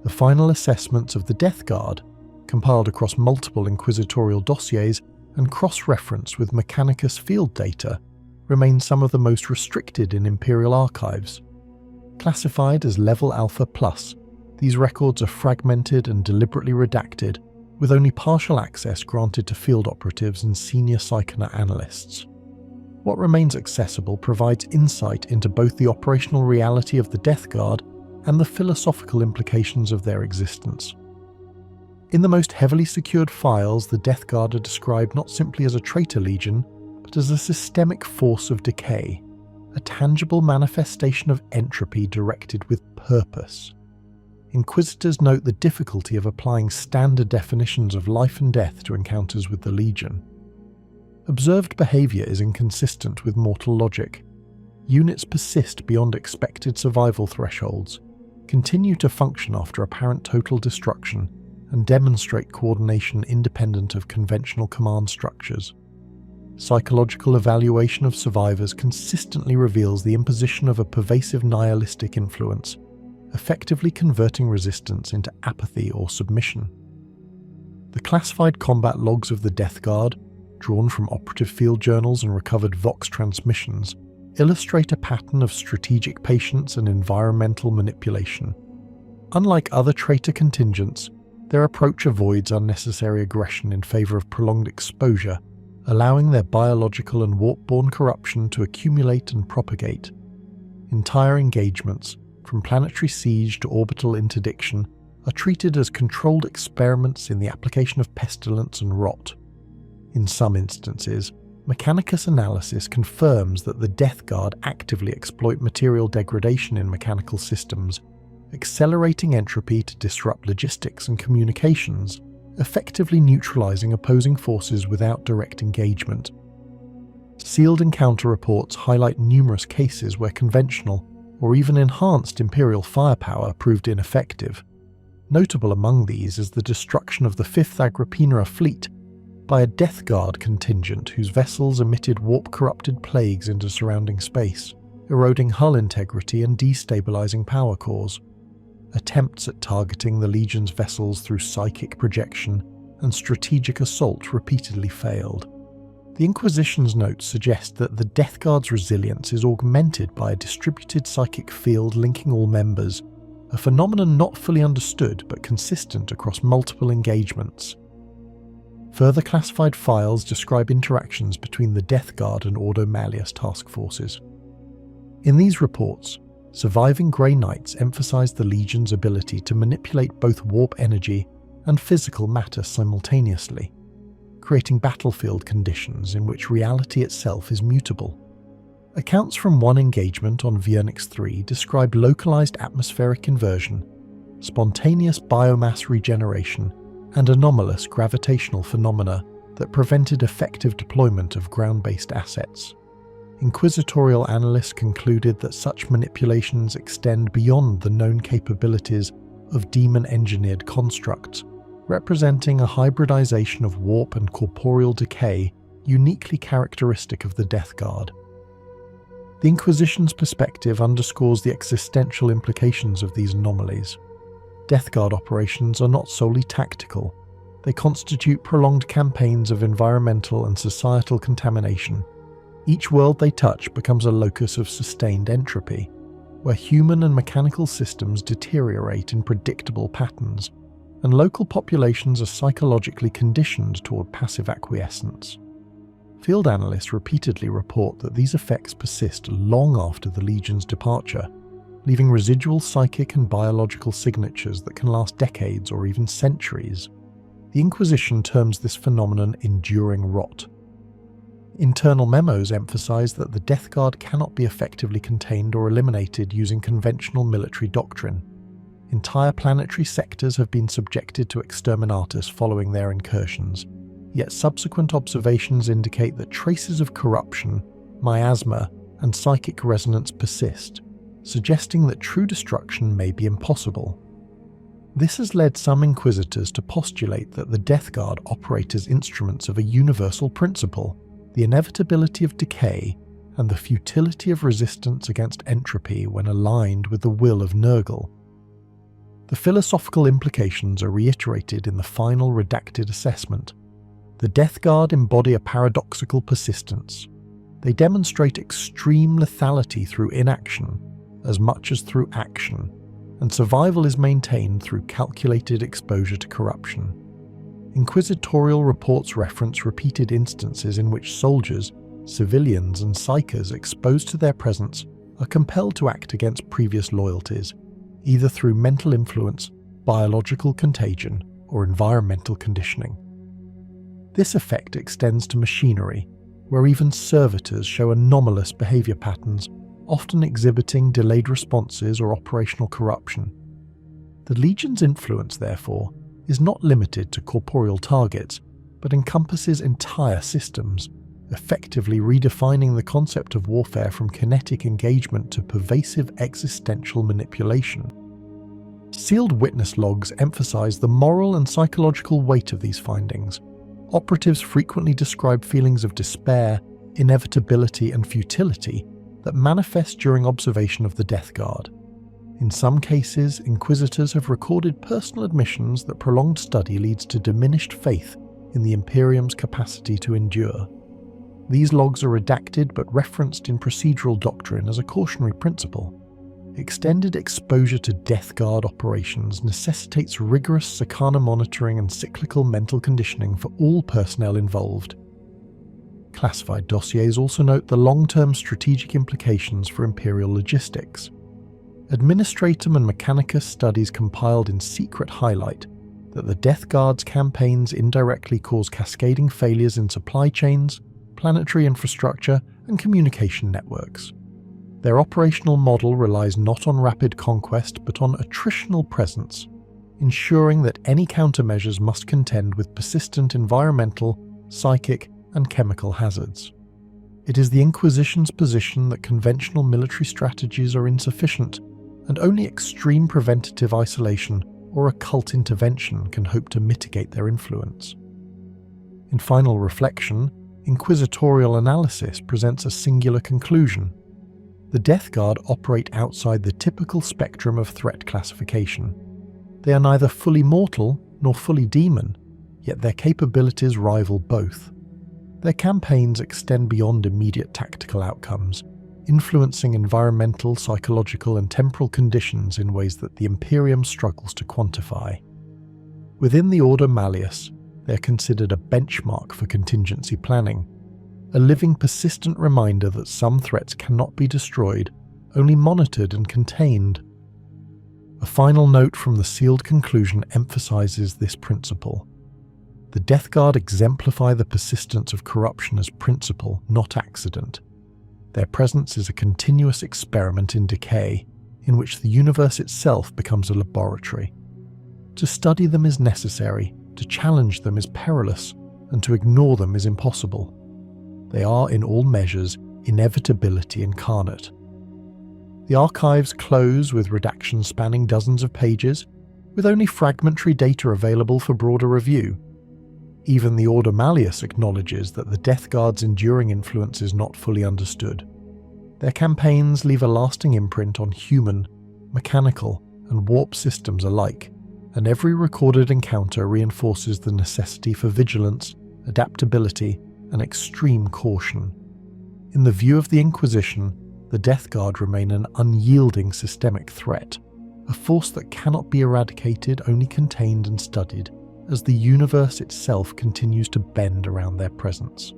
The final assessments of the Death Guard, compiled across multiple inquisitorial dossiers and cross-referenced with Mechanicus field data, remain some of the most restricted in Imperial archives. Classified as Level Alpha Plus, these records are fragmented and deliberately redacted, with only partial access granted to field operatives and senior Psychonaut analysts. What remains accessible provides insight into both the operational reality of the Death Guard and the philosophical implications of their existence. In the most heavily secured files, the Death Guard are described not simply as a traitor legion, but as a systemic force of decay, a tangible manifestation of entropy directed with purpose. Inquisitors note the difficulty of applying standard definitions of life and death to encounters with the Legion. Observed behaviour is inconsistent with mortal logic. Units persist beyond expected survival thresholds, continue to function after apparent total destruction, and demonstrate coordination independent of conventional command structures. Psychological evaluation of survivors consistently reveals the imposition of a pervasive nihilistic influence, effectively converting resistance into apathy or submission. The classified combat logs of the Death Guard, drawn from operative field journals and recovered Vox transmissions, illustrate a pattern of strategic patience and environmental manipulation. Unlike other traitor contingents, their approach avoids unnecessary aggression in favour of prolonged exposure, allowing their biological and warp-borne corruption to accumulate and propagate. Entire engagements, from planetary siege to orbital interdiction, are treated as controlled experiments in the application of pestilence and rot. In some instances, Mechanicus analysis confirms that the Death Guard actively exploit material degradation in mechanical systems, accelerating entropy to disrupt logistics and communications, effectively neutralizing opposing forces without direct engagement. Sealed encounter reports highlight numerous cases where conventional or even enhanced Imperial firepower proved ineffective. Notable among these is the destruction of the 5th Agrippina fleet by a Death Guard contingent whose vessels emitted warp-corrupted plagues into surrounding space, eroding hull integrity and destabilizing power cores. Attempts at targeting the Legion's vessels through psychic projection and strategic assault repeatedly failed. The Inquisition's notes suggest that the Death Guard's resilience is augmented by a distributed psychic field linking all members, a phenomenon not fully understood but consistent across multiple engagements. Further classified files describe interactions between the Death Guard and Ordo Malleus task forces. In these reports, surviving Grey Knights emphasize the Legion's ability to manipulate both warp energy and physical matter simultaneously, creating battlefield conditions in which reality itself is mutable. Accounts from one engagement on Vernix 3 describe localized atmospheric inversion, spontaneous biomass regeneration, and anomalous gravitational phenomena that prevented effective deployment of ground-based assets. Inquisitorial analysts concluded that such manipulations extend beyond the known capabilities of demon-engineered constructs, representing a hybridization of warp and corporeal decay uniquely characteristic of the Death Guard. The Inquisition's perspective underscores the existential implications of these anomalies. Death Guard operations are not solely tactical. They constitute prolonged campaigns of environmental and societal contamination. Each world they touch becomes a locus of sustained entropy, where human and mechanical systems deteriorate in predictable patterns, and local populations are psychologically conditioned toward passive acquiescence. Field analysts repeatedly report that these effects persist long after the Legion's departure, leaving residual psychic and biological signatures that can last decades or even centuries. The Inquisition terms this phenomenon enduring rot. Internal memos emphasize that the Death Guard cannot be effectively contained or eliminated using conventional military doctrine. Entire planetary sectors have been subjected to exterminatus following their incursions, yet subsequent observations indicate that traces of corruption, miasma, and psychic resonance persist, suggesting that true destruction may be impossible. This has led some Inquisitors to postulate that the Death Guard operate as instruments of a universal principle, the inevitability of decay and the futility of resistance against entropy when aligned with the will of Nurgle. The philosophical implications are reiterated in the final redacted assessment. The Death Guard embody a paradoxical persistence. They demonstrate extreme lethality through inaction, as much as through action, and survival is maintained through calculated exposure to corruption. Inquisitorial reports reference repeated instances in which soldiers, civilians, and psychers exposed to their presence are compelled to act against previous loyalties, either through mental influence, biological contagion, or environmental conditioning. This effect extends to machinery, where even servitors show anomalous behavior patterns, often exhibiting delayed responses or operational corruption. The Legion's influence, therefore, is not limited to corporeal targets, but encompasses entire systems, effectively redefining the concept of warfare from kinetic engagement to pervasive existential manipulation. Sealed witness logs emphasize the moral and psychological weight of these findings. Operatives frequently describe feelings of despair, inevitability, and futility that manifest during observation of the Death Guard. In some cases, Inquisitors have recorded personal admissions that prolonged study leads to diminished faith in the Imperium's capacity to endure. These logs are redacted but referenced in procedural doctrine as a cautionary principle. Extended exposure to Death Guard operations necessitates rigorous Sakana monitoring and cyclical mental conditioning for all personnel involved. Classified dossiers also note the long-term strategic implications for Imperial logistics. Administratum and Mechanicus studies compiled in secret highlight that the Death Guard's campaigns indirectly cause cascading failures in supply chains, planetary infrastructure, and communication networks. Their operational model relies not on rapid conquest but on attritional presence, ensuring that any countermeasures must contend with persistent environmental, psychic, and chemical hazards. It is the Inquisition's position that conventional military strategies are insufficient, and only extreme preventative isolation or occult intervention can hope to mitigate their influence. In final reflection, inquisitorial analysis presents a singular conclusion. The Death Guard operate outside the typical spectrum of threat classification. They are neither fully mortal nor fully demon, yet their capabilities rival both. Their campaigns extend beyond immediate tactical outcomes, influencing environmental, psychological, and temporal conditions in ways that the Imperium struggles to quantify. Within the Order Malleus, they are considered a benchmark for contingency planning, a living, persistent reminder that some threats cannot be destroyed, only monitored and contained. A final note from the sealed conclusion emphasizes this principle. The Death Guard exemplify the persistence of corruption as principle, not accident. Their presence is a continuous experiment in decay, in which the universe itself becomes a laboratory. To study them is necessary, to challenge them is perilous, and to ignore them is impossible. They are, in all measures, inevitability incarnate. The archives close with redactions spanning dozens of pages, with only fragmentary data available for broader review. Even the Order Malleus acknowledges that the Death Guard's enduring influence is not fully understood. Their campaigns leave a lasting imprint on human, mechanical, and warp systems alike, and every recorded encounter reinforces the necessity for vigilance, adaptability, and extreme caution. In the view of the Inquisition, the Death Guard remain an unyielding systemic threat, a force that cannot be eradicated, only contained and studied, as the universe itself continues to bend around their presence.